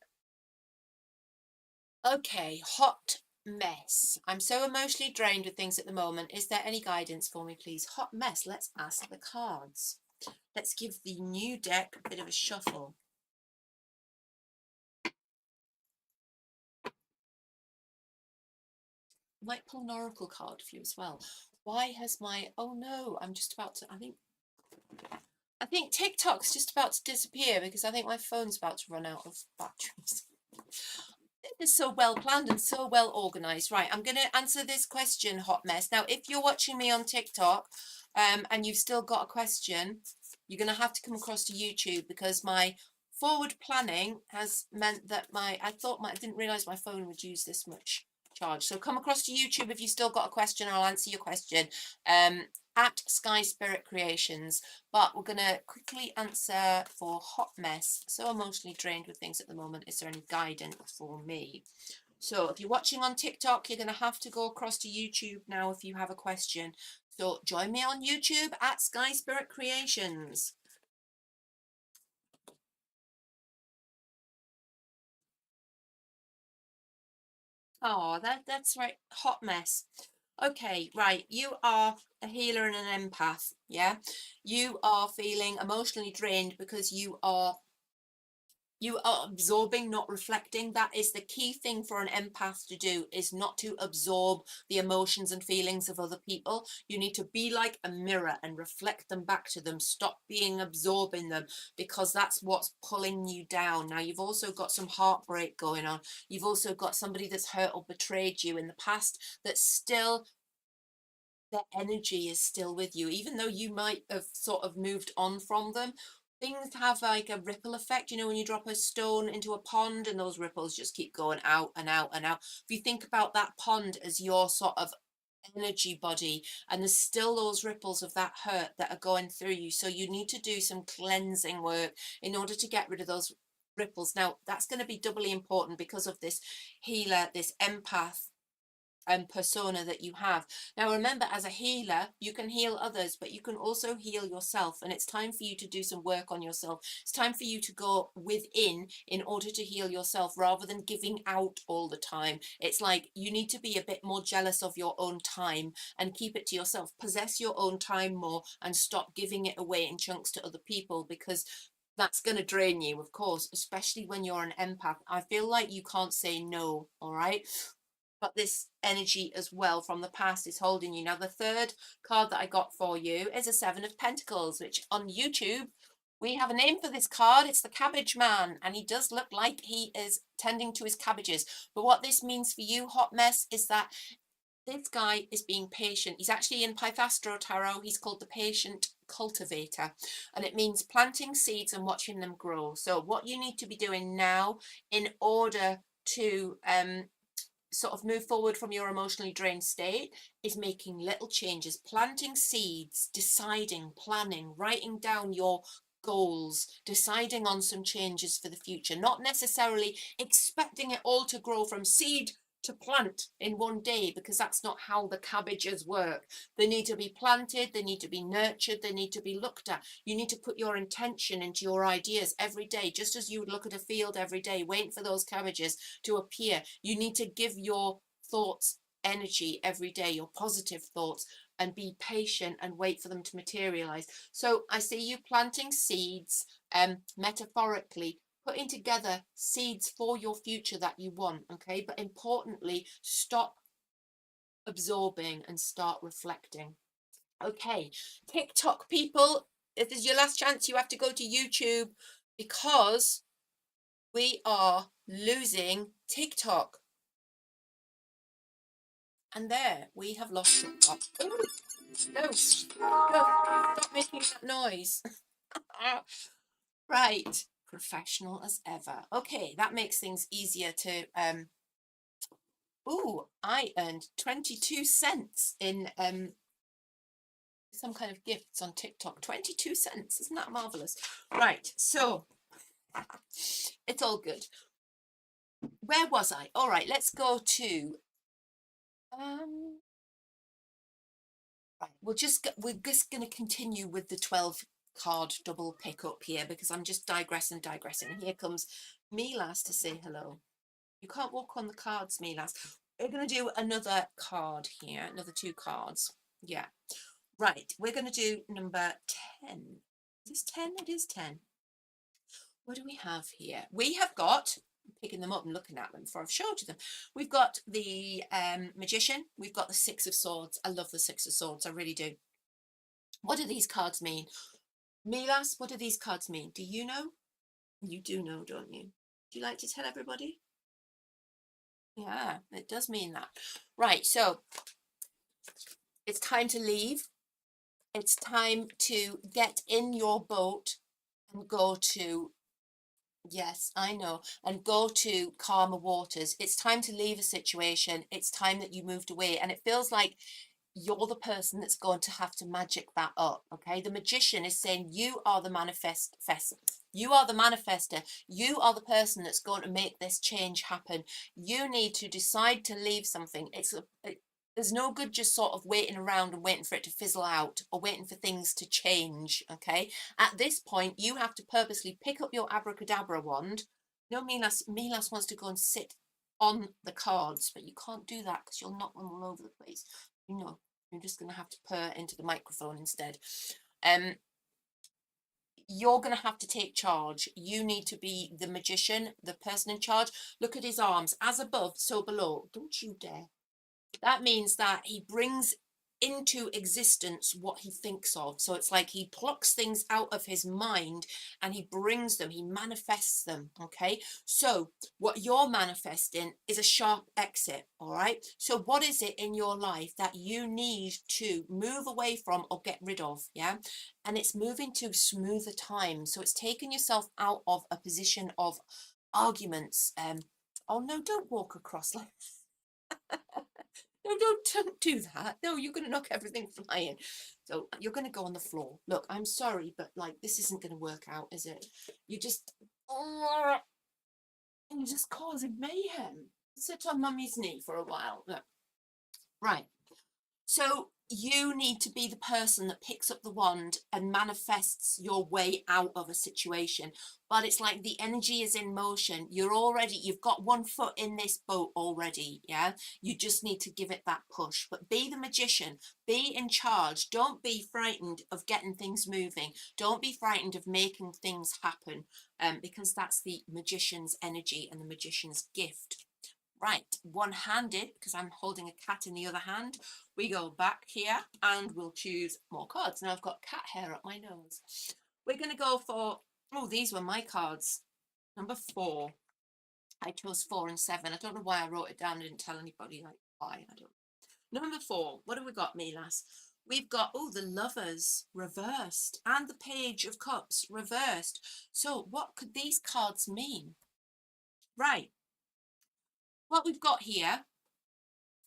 Okay, hot mess. I'm so emotionally drained with things at the moment. Is there any guidance for me, please? Hot mess. Let's ask the cards. Let's give the new deck a bit of a shuffle. I might pull an oracle card for you as well. Why has my, oh no, I'm just about to, I think TikTok's just about to disappear because I think my phone's about to run out of batteries. It's so well planned and so well organized. Right, I'm going to answer this question, Hot Mess. Now, if you're watching me on TikTok and you've still got a question, you're going to have to come across to YouTube because my forward planning has meant that I didn't realize my phone would use this much charge. So come across to YouTube if you still got a question. I'll answer your question at Sky Spirit Creations. But we're going to quickly answer for Hot Mess. So emotionally drained with things at the moment. Is there any guidance for me? So if you're watching on TikTok, you're going to have to go across to YouTube now if you have a question. So join me on YouTube at Sky Spirit Creations. Oh, that's right. Hot mess. Okay, right. You are a healer and an empath. Yeah. You are feeling emotionally drained because you are absorbing, not reflecting. That is the key thing for an empath to do, is not to absorb the emotions and feelings of other people. You need to be like a mirror and reflect them back to them. Stop being absorbing them, because that's what's pulling you down. Now, you've also got some heartbreak going on. You've also got somebody that's hurt or betrayed you in the past that's still, their energy is still with you, even though you might have sort of moved on from them. Things have like a ripple effect, you know, when you drop a stone into a pond and those ripples just keep going out and out and out. If you think about that pond as your sort of energy body, and there's still those ripples of that hurt that are going through you, so you need to do some cleansing work in order to get rid of those ripples. Now, that's going to be doubly important because of this healer, this empath persona that you have. Now, remember, as a healer, you can heal others, but you can also heal yourself, and it's time for you to do some work on yourself. It's time for you to go within in order to heal yourself, rather than giving out all the time. It's like you need to be a bit more jealous of your own time and keep it to yourself. Possess your own time more and stop giving it away in chunks to other people, because that's going to drain you, of course, especially when you're an empath. I feel like you can't say no, all right? But this energy as well from the past is holding you. Now, the third card that I got for you is a Seven of Pentacles, which on YouTube, we have a name for this card. It's the Cabbage Man, and he does look like he is tending to his cabbages. But what this means for you, Hot Mess, is that this guy is being patient. He's actually in Pythastro Tarot. He's called the Patient Cultivator, and it means planting seeds and watching them grow. So what you need to be doing now in order to sort of move forward from your emotionally drained state is making little changes, planting seeds, deciding, planning, writing down your goals, deciding on some changes for the future, not necessarily expecting it all to grow from seed to plant in one day, because that's not how the cabbages work. They need to be planted, they need to be nurtured, they need to be looked at. You need to put your intention into your ideas every day, just as you would look at a field every day waiting for those cabbages to appear. You need to give your thoughts energy every day, your positive thoughts, and be patient and wait for them to materialize. So I see you planting seeds, metaphorically putting together seeds for your future that you want. Okay, but importantly, stop absorbing and start reflecting. Okay, TikTok people, if this is your last chance, you have to go to YouTube because we are losing TikTok. And there, we have lost TikTok. Ooh, no, stop making that noise. Right, professional as ever. Okay, that makes things easier to ooh, I earned 22 cents in some kind of gifts on TikTok. 22 cents. Isn't that marvelous? Right, so it's all good. Where was I? All right, let's go to right, we're just going to continue with the 12 card double pick up here because I'm just digressing. Here comes Milas to say hello. You can't walk on the cards, Milas. We're going to do another card here, another 2 cards. Yeah. Right, we're going to do number 10. Is this 10? It is 10. What do we have here? We have got, picking them up and looking at them before I've showed you them. We've got the Magician. We've got the 6 of Swords. I love the 6 of Swords. I really do. What do these cards mean? Milas, what do these cards mean? Do you know? You do know, don't you? Do you like to tell everybody? Yeah, it does mean that. Right, so it's time to leave. It's time to get in your boat and go to, yes, I know, and go to calmer waters. It's time to leave a situation. It's time that you moved away. And it feels like you're the person that's going to have to magic that up. Okay, the Magician is saying you are the you are the manifester. You are the person that's going to make this change happen. You need to decide to leave something. There's no good just sort of waiting around and waiting for it to fizzle out or waiting for things to change. Okay, at this point you have to purposely pick up your abracadabra wand. No, Milas wants to go and sit on the cards, but you can't do that because you'll knock them all over the place. You know, you're just going to have to purr into the microphone instead. You're going to have to take charge. You need to be the Magician, the person in charge. Look at his arms. As above, so below. Don't you dare. That means that he brings into existence what he thinks of. So it's like he plucks things out of his mind and he brings them, he manifests them. Okay, so what you're manifesting is a sharp exit. All right, so what is it in your life that you need to move away from or get rid of? Yeah, and it's moving to smoother times. So it's taking yourself out of a position of arguments. Oh no, don't walk across like no, don't do that. No, you're going to knock everything flying. So you're going to go on the floor. Look, I'm sorry, but like this isn't going to work out, is it? You just, you're just causing mayhem. Sit on mummy's knee for a while. Look, right. So you need to be the person that picks up the wand and manifests your way out of a situation. But it's like the energy is in motion. You've got 1 foot in this boat already. Yeah. You just need to give it that push. But be the Magician, be in charge. Don't be frightened of getting things moving. Don't be frightened of making things happen. Because that's the Magician's energy and the Magician's gift. Right, one-handed, because I'm holding a cat in the other hand. We go back here and we'll choose more cards. Now I've got cat hair up my nose. We're going to go for, oh, these were my cards. Number 4. I chose 4 and 7. I don't know why I wrote it down. I didn't tell anybody like why. I don't know. Number 4. What have we got, Milas? We've got, oh, the Lovers reversed and the Page of Cups reversed. So what could these cards mean? Right. What we've got here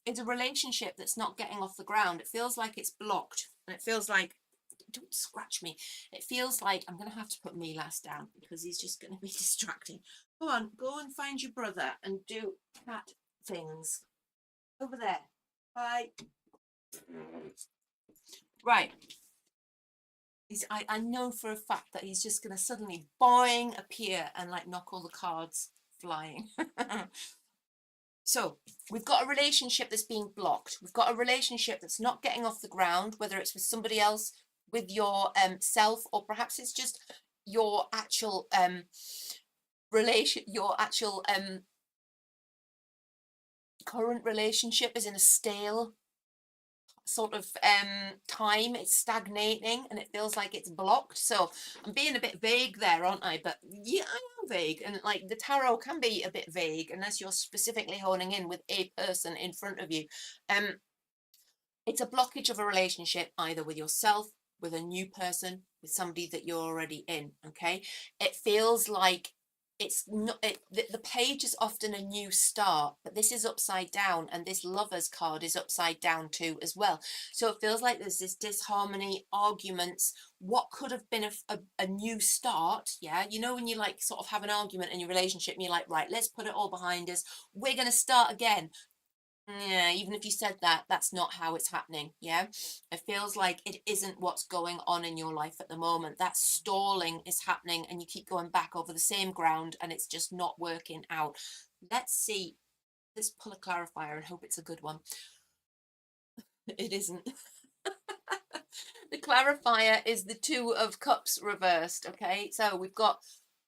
is a relationship that's not getting off the ground. It feels like it's blocked, and it feels like, don't scratch me. It feels like I'm going to have to put Milas down because he's just going to be distracting. Go on, go and find your brother and do cat things. Over there. Bye. Right. I know for a fact that he's just going to suddenly boing appear and like knock all the cards flying. So we've got a relationship that's being blocked. We've got a relationship that's not getting off the ground, whether it's with somebody else, with your self, or perhaps it's just your actual current relationship is in a stale sort of time. It's stagnating and it feels like it's blocked. So I'm being a bit vague there, aren't I? But yeah, I am vague, and like the tarot can be a bit vague unless you're specifically honing in with a person in front of you. um it's a blockage of a relationship, either with yourself, with a new person, with somebody that you're already in. Okay, it feels like it's not the page is often a new start, but this is upside down, and this lovers card is upside down too as well. So it feels like there's this disharmony, arguments, what could have been a new start. Yeah, you know, when you like sort of have an argument in your relationship and you're like, right, let's put it all behind us, we're going to start again. Yeah, even if you said that, that's not how it's happening. Yeah, it feels like it isn't what's going on in your life at the moment. That stalling is happening, and you keep going back over the same ground, and it's just not working out. Let's see. Let's pull a clarifier and hope it's a good one. It isn't. The clarifier is the Two of Cups reversed. Okay, so we've got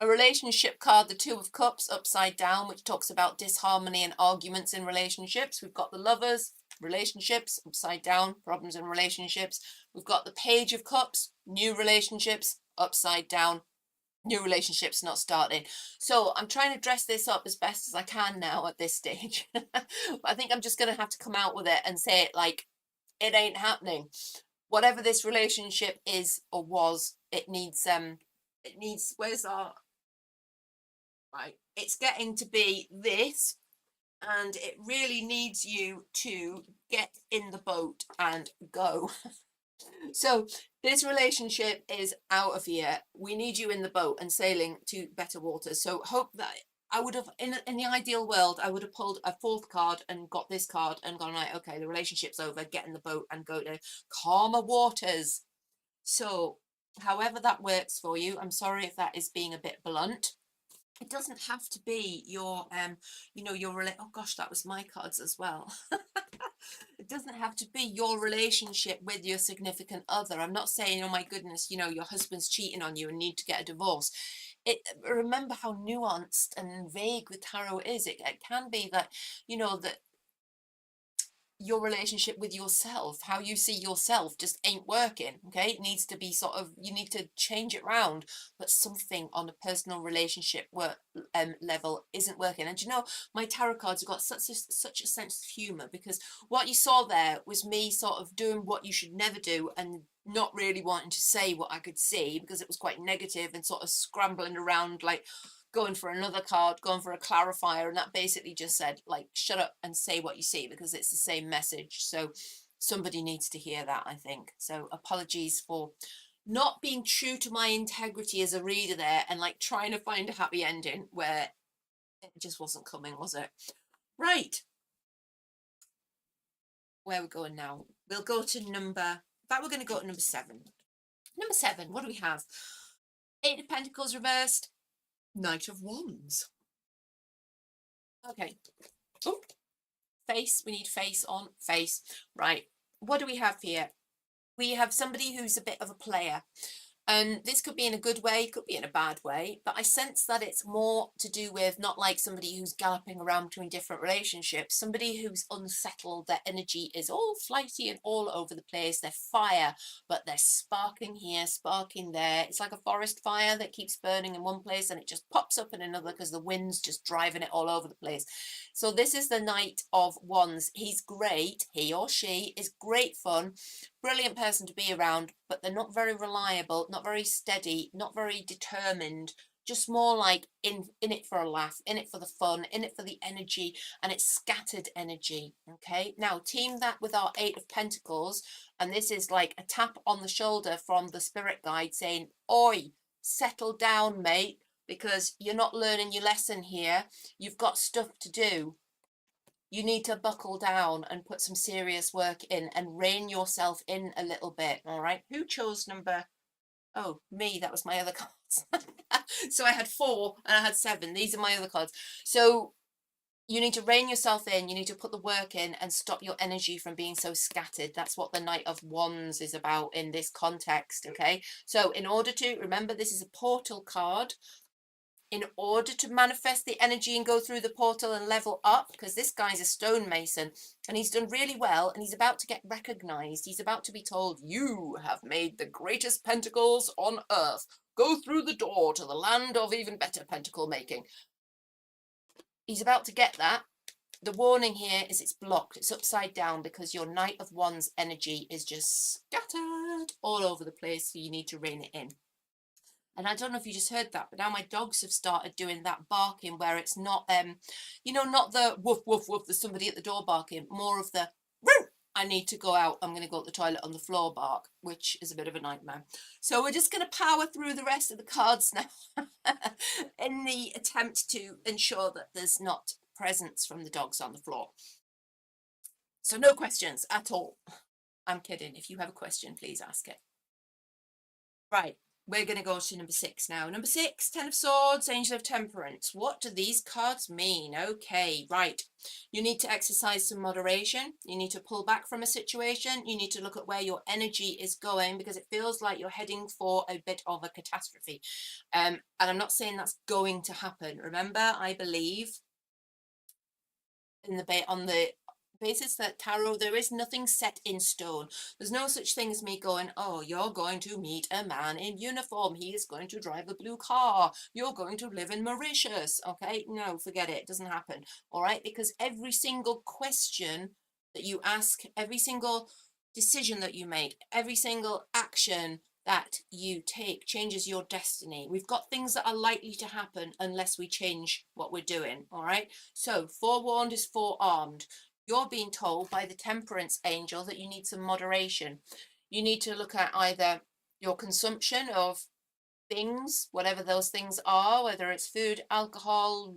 a relationship card, the Two of Cups upside down, which talks about disharmony and arguments in relationships. We've got the Lovers, relationships, upside down, problems in relationships. We've got the Page of Cups, new relationships, upside down, new relationships not starting. So I'm trying to dress this up as best as I can now at this stage. But I think I'm just going to have to come out with it and say it like it ain't happening. Whatever this relationship is or was, it needs where's our right, it's getting to be this, and it really needs you to get in the boat and go. So this relationship is out of here. We need you in the boat and sailing to better waters. So hope that I would have, in the ideal world, I would have pulled a fourth card and got this card and gone, right, okay, the relationship's over, get in the boat and go to calmer waters. So however that works for you, I'm sorry if that is being a bit blunt. It doesn't have to be your oh gosh, that was my cards as well. It doesn't have to be your relationship with your significant other. I'm not saying, oh my goodness, your husband's cheating on you and need to get a divorce. Remember how nuanced and vague the tarot is. It can be that that your relationship with yourself, how you see yourself, just ain't working. Okay, it needs to be sort of, you need to change it round, but something on a personal relationship work level isn't working. And my tarot cards have got such a sense of humor, because what you saw there was me sort of doing what you should never do and not really wanting to say what I could see, because it was quite negative, and sort of scrambling around like going for another card, going for a clarifier, and that basically just said, like, shut up and say what you see, because it's the same message. So somebody needs to hear that, I think. So apologies for not being true to my integrity as a reader there, and like trying to find a happy ending where it just wasn't coming, was it? Right, where we're going now, we'll go to number, in fact, we're going to go to number 7. Number 7, what do we have? Eight of Pentacles reversed, Knight of Wands. Okay. Oh, face. We need face on face. Right. What do we have here? We have somebody who's a bit of a player. And this could be in a good way, could be in a bad way, but I sense that it's more to do with not like somebody who's galloping around between different relationships, somebody who's unsettled, their energy is all flighty and all over the place, they're fire, but they're sparking here, sparking there. It's like a forest fire that keeps burning in one place and it just pops up in another because the wind's just driving it all over the place. So this is the Knight of Wands. He's great, he or she is great fun, brilliant person to be around, but they're not very reliable, not very steady, not very determined, just more like in it for a laugh, in it for the fun, in it for the energy, and it's scattered energy. Okay, now team that with our Eight of Pentacles, and this is like a tap on the shoulder from the spirit guide saying, oi, settle down, mate, because you're not learning your lesson here. You've got stuff to do. You need to buckle down and put some serious work in and rein yourself in a little bit. All right, who chose number, oh, me, that was my other cards. So I had 4 and I had 7. These are my other cards. So you need to rein yourself in, you need to put the work in and stop your energy from being so scattered. That's what the Knight of Wands is about in this context. Okay, so in order to remember, this is a portal card. in order to manifest the energy and go through the portal and level up, because this guy's a stonemason and he's done really well and he's about to get recognized. He's about to be told, you have made the greatest pentacles on earth. Go through the door to the land of even better pentacle making. He's about to get that. The warning here is it's blocked. It's upside down because your Knight of Wands energy is just scattered all over the place. So you need to rein it in. And I don't know if you just heard that, but now my dogs have started doing that barking where it's not, not the woof, woof, woof, there's somebody at the door barking, more of the, woo, I need to go out, I'm going to go to the toilet on the floor bark, which is a bit of a nightmare. So we're just going to power through the rest of the cards now in the attempt to ensure that there's not presence from the dogs on the floor. So no questions at all. I'm kidding. If you have a question, please ask it. Right. We're going to go to number 6 now. Number 6, Ten of Swords, Angel of Temperance. What do these cards mean? Okay, right. You need to exercise some moderation. You need to pull back from a situation. You need to look at where your energy is going because it feels like you're heading for a bit of a catastrophe. And I'm not saying that's going to happen. Remember, I believe on the basis that tarot, there is nothing set in stone. There's no such thing as me going, oh, you're going to meet a man in uniform, he is going to drive a blue car, you're going to live in Mauritius. Okay, no, forget it. It doesn't happen. All right, because every single question that you ask, every single decision that you make, every single action that you take changes your destiny. We've got things that are likely to happen unless we change what we're doing. All right, so forewarned is forearmed. You're being told by the Temperance angel that you need some moderation. You need to look at either your consumption of things, whatever those things are, whether it's food, alcohol,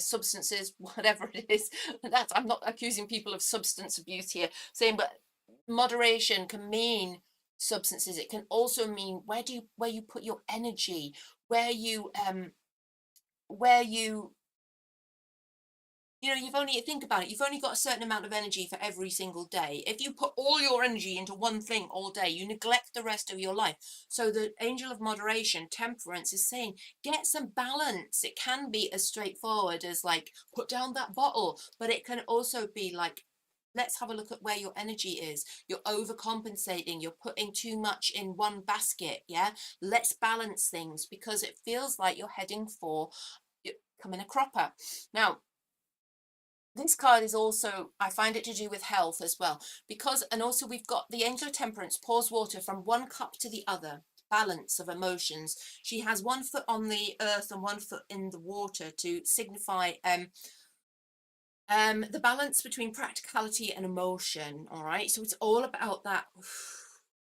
substances, whatever it is. I'm not accusing people of substance abuse here, saying, but moderation can mean substances. It can also mean where you put your energy, where you you've only, think about it, you've only got a certain amount of energy for every single day. If you put all your energy into one thing all day, you neglect the rest of your life. So the angel of moderation, Temperance, is saying, get some balance. It can be as straightforward as like, put down that bottle, but it can also be like, let's have a look at where your energy is. You're overcompensating. You're putting too much in one basket. Yeah. Let's balance things because it feels like you're heading for becoming a cropper. Now, this card is also, I find it to do with health as well, because, and also we've got the Angel of Temperance pours water from one cup to the other, balance of emotions. She has one foot on the earth and one foot in the water to signify the balance between practicality and emotion. All right, so it's all about that.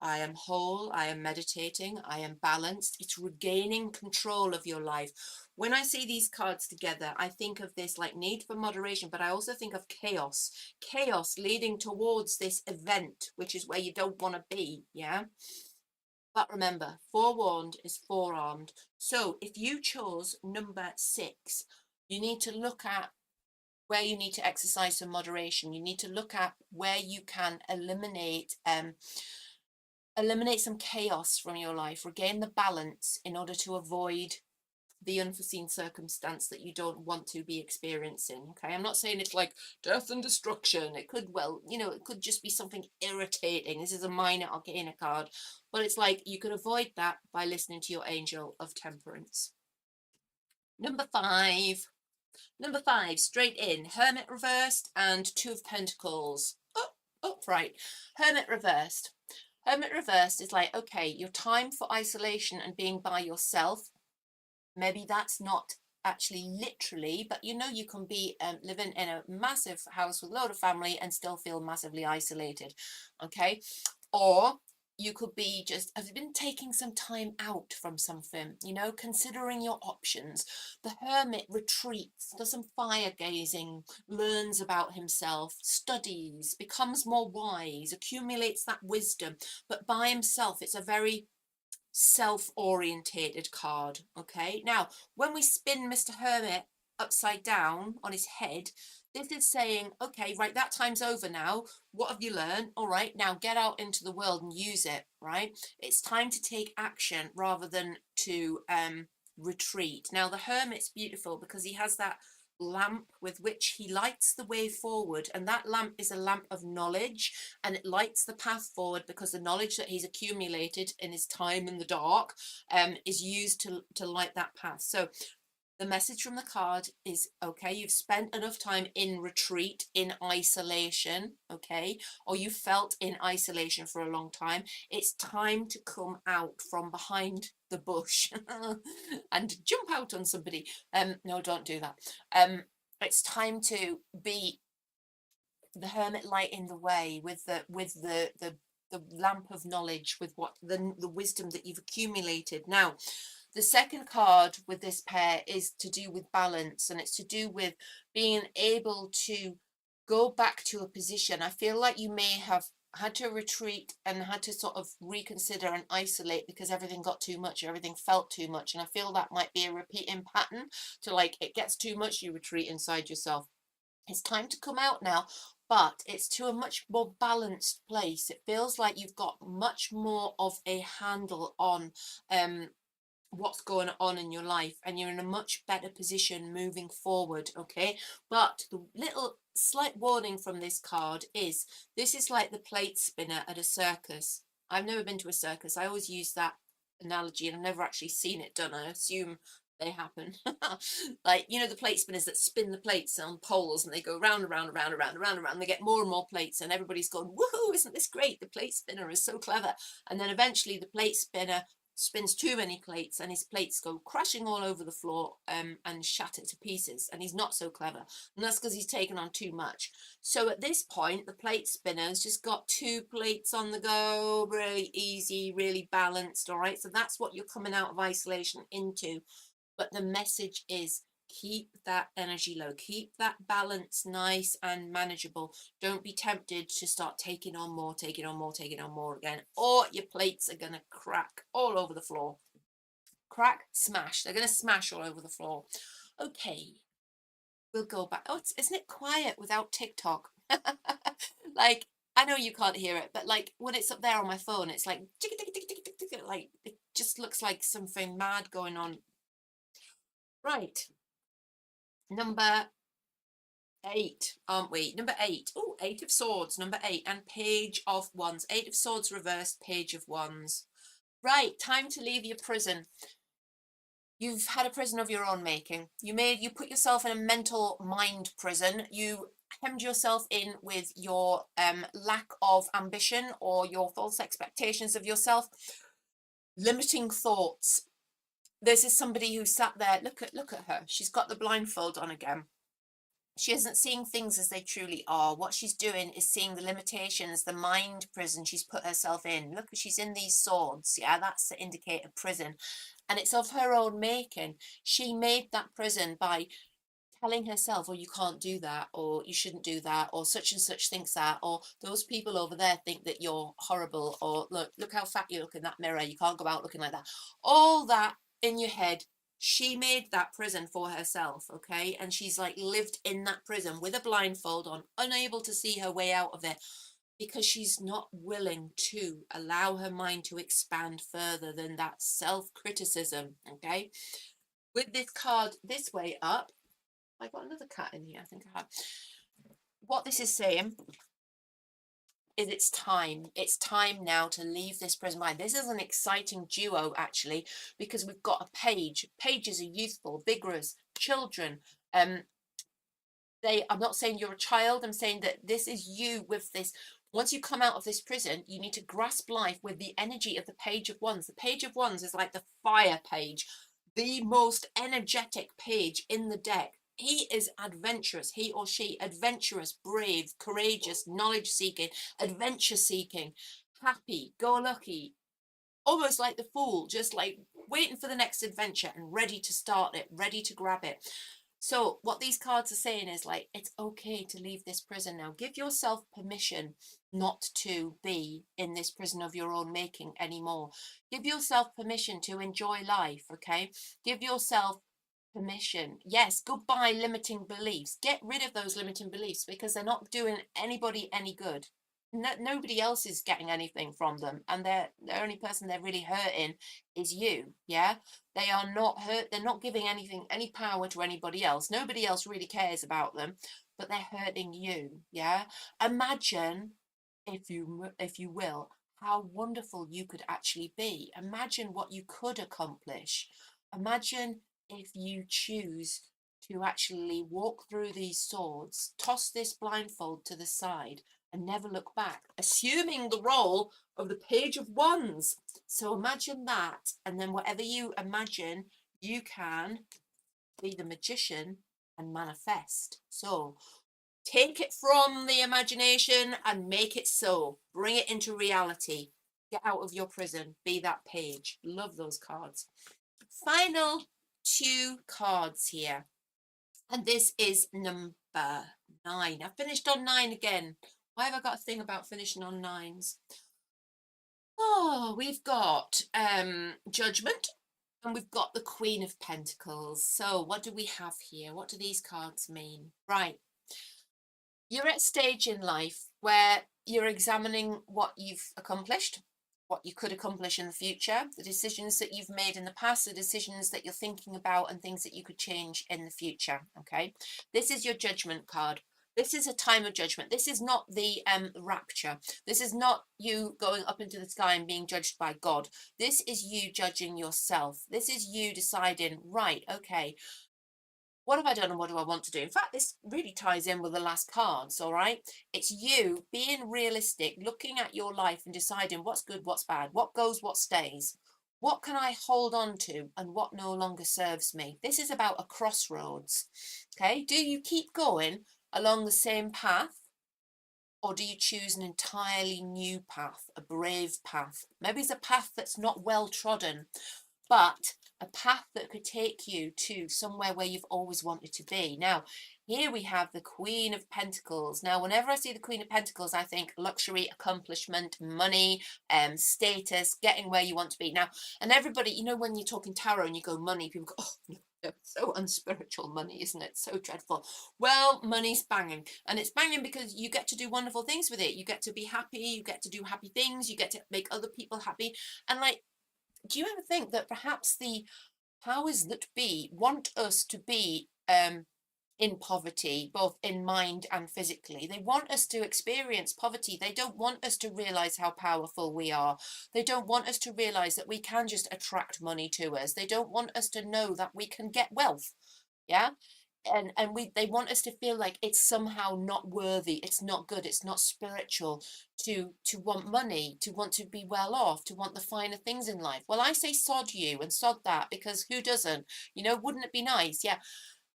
I am whole, I am meditating, I am balanced. It's regaining control of your life. When I see these cards together, I think of this like need for moderation, but I also think of chaos. Chaos leading towards this event, which is where you don't want to be, yeah? But remember, forewarned is forearmed. So if you chose number 6, you need to look at where you need to exercise some moderation. You need to look at where you can eliminate some chaos from your life, regain the balance in order to avoid the unforeseen circumstance that you don't want to be experiencing. Okay, I'm not saying it's like death and destruction. It could, well, it could just be something irritating. This is a minor arcana card, but it's like you can avoid that by listening to your Angel of Temperance. Number 5, straight in, Hermit reversed and Two of Pentacles. Upright. Hermit reversed. Hermit reversed is like, okay, your time for isolation and being by yourself, maybe that's not actually literally, but you can be living in a massive house with a load of family and still feel massively isolated. Okay, or you could be just have been taking some time out from something, considering your options. The Hermit retreats, does some fire gazing, learns about himself, studies, becomes more wise, accumulates that wisdom, but by himself. It's a very self-orientated card. Okay, now when we spin Mr. Hermit upside down on his head, this is saying, okay, right, that time's over now. What have you learned? All right, now get out into the world and use it. Right, it's time to take action rather than to retreat. Now, the Hermit's beautiful because he has that lamp with which he lights the way forward, and that lamp is a lamp of knowledge, and it lights the path forward because the knowledge that he's accumulated in his time in the dark is used to light that path. So the message from the card is, okay, you've spent enough time in retreat, in isolation, okay, or you felt in isolation for a long time. It's time to come out from behind the bush and jump out on somebody. No, don't do that. It's time to be the hermit light in the way with the lamp of knowledge, with what the wisdom that you've accumulated. Now, the second card with this pair is to do with balance, and it's to do with being able to go back to a position. I feel like you may have had to retreat and had to sort of reconsider and isolate because everything got too much, everything felt too much. And I feel that might be a repeating pattern to, like, it gets too much, you retreat inside yourself. It's time to come out now, but it's to a much more balanced place. It feels like you've got much more of a handle on what's going on in your life, and you're in a much better position moving forward. Okay, but the little slight warning from this card is this is like the plate spinner at a circus. I've never been to a circus. I always use that analogy, and I've never actually seen it done. I assume they happen. Like, you know, the plate spinners that spin the plates on poles, and they go round and round and round and round and round and round, and they get more and more plates, and everybody's going, woohoo, isn't this great? The plate spinner is so clever. And then eventually the plate spinner spins too many plates, and his plates go crashing all over the floor and shatter to pieces, and he's not so clever, and that's because he's taken on too much. So at this point, the plate spinner's just got 2 plates on the go, really easy, really balanced. All right, so that's what you're coming out of isolation into. But the message is, keep that energy low, keep that balance nice and manageable. Don't be tempted to start taking on more, taking on more, taking on more again, or your plates are going to crack all over the floor. Crack, smash. They're going to smash all over the floor. Okay, we'll go back. Oh, isn't it quiet without TikTok? Like, I know you can't hear it, but like when it's up there on my phone, it's like, like it just looks like something mad going on. Right, number 8, aren't we? Number 8. Oh, 8 of Swords, number 8, and Page of Wands. 8 of Swords reversed, Page of Wands. Right, time to leave your prison. You've had a prison of your own making. You put yourself in a mental mind prison. You hemmed yourself in with your lack of ambition or your false expectations of yourself, limiting thoughts. This is somebody who sat there. Look at her. She's got the blindfold on again. She isn't seeing things as they truly are. What she's doing is seeing the limitations, the mind prison she's put herself in. Look, she's in these swords. Yeah, that's the indicator prison. And it's of her own making. She made that prison by telling herself, oh, you can't do that, or you shouldn't do that, or such and such thinks that, or those people over there think that you're horrible, or look how fat you look in that mirror. You can't go out looking like that. All that in your head. She made that prison for herself, okay? And she's like lived in that prison with a blindfold on, unable to see her way out of it because she's not willing to allow her mind to expand further than that self-criticism, okay? With this card this way up, I got another cat in here, I think I have. What this is saying is it's time. It's time now to leave this prison behind. This is an exciting duo, actually, because we've got a page. Pages are youthful, vigorous, children. I'm not saying you're a child. I'm saying that this is you with this. Once you come out of this prison, you need to grasp life with the energy of the Page of Wands. The Page of Wands is like the fire page, the most energetic page in the deck. He is adventurous, he or she, adventurous, brave, courageous, knowledge seeking, adventure seeking, happy, go lucky, almost like the Fool, just like waiting for the next adventure and ready to start it, ready to grab it. So what these cards are saying is, like, it's okay to leave this prison now. Give yourself permission not to be in this prison of your own making anymore. Give yourself permission to enjoy life, okay? Give yourself permission. Yes, goodbye limiting beliefs. Get rid of those limiting beliefs because they're not doing anybody any good. nobody else is getting anything from them, and the only person they're really hurting is you. Yeah, they are not hurt. They're not giving anything, any power to anybody else. Nobody else really cares about them, but they're hurting you. Yeah, imagine, if you will, how wonderful you could actually be. Imagine what you could accomplish. Imagine if you choose to actually walk through these swords, toss this blindfold to the side, and never look back, assuming the role of the Page of Wands. So imagine that, and then whatever you imagine, you can be the magician and manifest. So take it from the imagination and make it so. Bring it into reality. Get out of your prison. Be that page. Love those cards. Final 2 cards here. And this is number 9. I finished on 9 again. Why have I got a thing about finishing on 9s? Oh, we've got Judgment, and we've got the Queen of Pentacles. So what do we have here? What do these cards mean? Right. You're at a stage in life where you're examining what you've accomplished, what you could accomplish in the future, the decisions that you've made in the past, the decisions that you're thinking about, and things that you could change in the future. Okay, this is your Judgment card. This is a time of judgment. This is not the rapture. This is not you going up into the sky and being judged by God. This is you judging yourself. This is you deciding, right, okay, what have I done and what do I want to do? In fact, this really ties in with the last cards, all right? It's you being realistic, looking at your life and deciding what's good, what's bad, what goes, what stays. What can I hold on to and what no longer serves me? This is about a crossroads, okay? Do you keep going along the same path, or do you choose an entirely new path, a brave path? Maybe it's a path that's not well trodden, but a path that could take you to somewhere where you've always wanted to be. Now, here we have the Queen of Pentacles. Now, whenever I see the Queen of Pentacles, I think luxury, accomplishment, money, status, getting where you want to be. Now, and everybody, you know, when you're talking tarot and you go money, people go, oh, no, so unspiritual money, isn't it? So dreadful. Well, money's banging, and it's banging because you get to do wonderful things with it. You get to be happy, you get to do happy things, you get to make other people happy. And like, do you ever think that perhaps the powers that be want us to be in poverty, both in mind and physically? They want us to experience poverty. They don't want us to realize how powerful we are. They don't want us to realize that we can just attract money to us. They don't want us to know that we can get wealth. Yeah, and they want us to feel like it's somehow not worthy, it's not good, it's not spiritual to want money, to want to be well off, to want the finer things in life. Well, I say sod you and sod that, because who doesn't? You know, wouldn't it be nice? Yeah,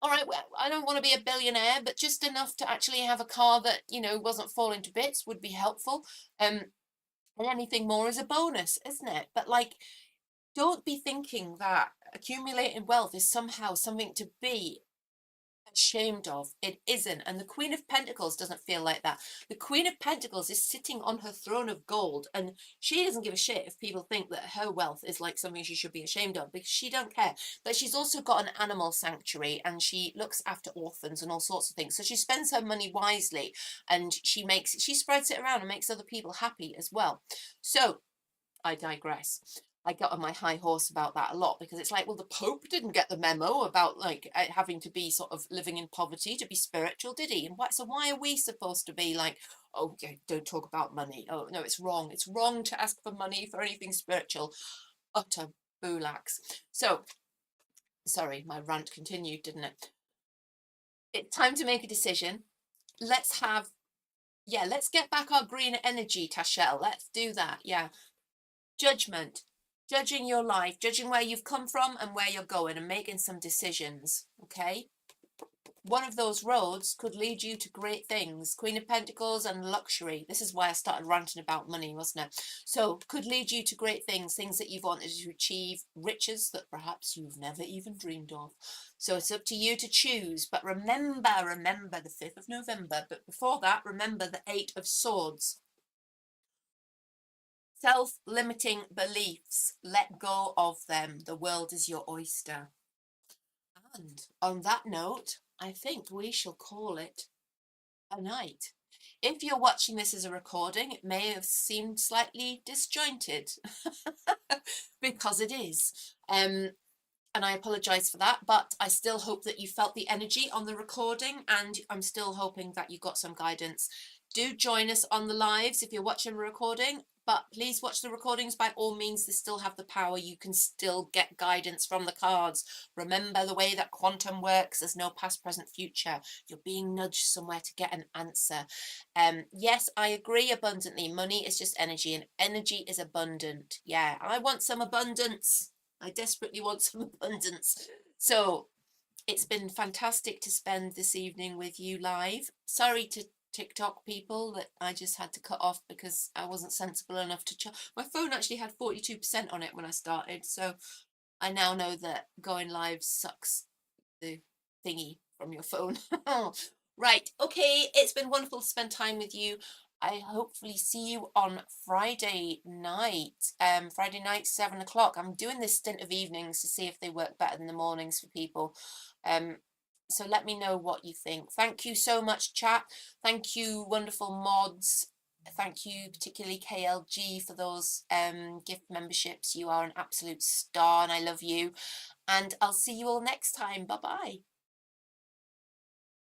all right, well, I don't want to be a billionaire, but just enough to actually have a car that, you know, wasn't falling to bits would be helpful. And anything more is a bonus, isn't it? But like, don't be thinking that accumulating wealth is somehow something to be ashamed of. It isn't. And the Queen of Pentacles doesn't feel like that. The Queen of Pentacles is sitting on her throne of gold, and she doesn't give a shit if people think that her wealth is like something she should be ashamed of, because she don't care. But she's also got an animal sanctuary, and she looks after orphans and all sorts of things. So she spends her money wisely, and she spreads it around and makes other people happy as well. So I digress. I got on my high horse about that a lot, because it's like, well, the Pope didn't get the memo about like having to be sort of living in poverty to be spiritual, did he? And so why are we supposed to be like, oh, yeah, don't talk about money? Oh no, it's wrong. It's wrong to ask for money for anything spiritual. Utter boolax. So, sorry, my rant continued, didn't it? It's time to make a decision. Let's get back our green energy, Tashelle. Let's do that. Yeah. Judgment. Judging your life, judging where you've come from and where you're going, and making some decisions. Okay, one of those roads could lead you to great things. Queen of Pentacles and luxury. This is why I started ranting about money, wasn't it? So could lead you to great things, things that you've wanted to achieve, riches that perhaps you've never even dreamed of. So it's up to you to choose. But remember the 5th of November. But before that, remember the 8 of Swords. Self-limiting beliefs, let go of them. The world is your oyster. And on that note, I think we shall call it a night. If you're watching this as a recording, it may have seemed slightly disjointed because it is. And I apologize for that, but I still hope that you felt the energy on the recording, and I'm still hoping that you got some guidance. Do join us on the lives if you're watching a recording, but please watch the recordings by all means. They still have the power. You can still get guidance from the cards. Remember the way that quantum works. There's no past, present, future. You're being nudged somewhere to get an answer. Yes, I agree abundantly. Money is just energy, and energy is abundant. Yeah, I want some abundance. I desperately want some abundance. So it's been fantastic to spend this evening with you live. Sorry to TikTok people that I just had to cut off because I wasn't sensible enough to my phone actually had 42% on it when I started, so I now know that going live sucks the thingy from your phone. Right, okay, it's been wonderful to spend time with you. I hopefully see you on Friday night. Friday night, 7 o'clock. I'm doing this stint of evenings to see if they work better than the mornings for people. So let me know what you think. Thank you so much, chat. Thank you, wonderful mods. Thank you, particularly KLG, for those gift memberships. You are an absolute star and I love you. And I'll see you all next time. Bye-bye.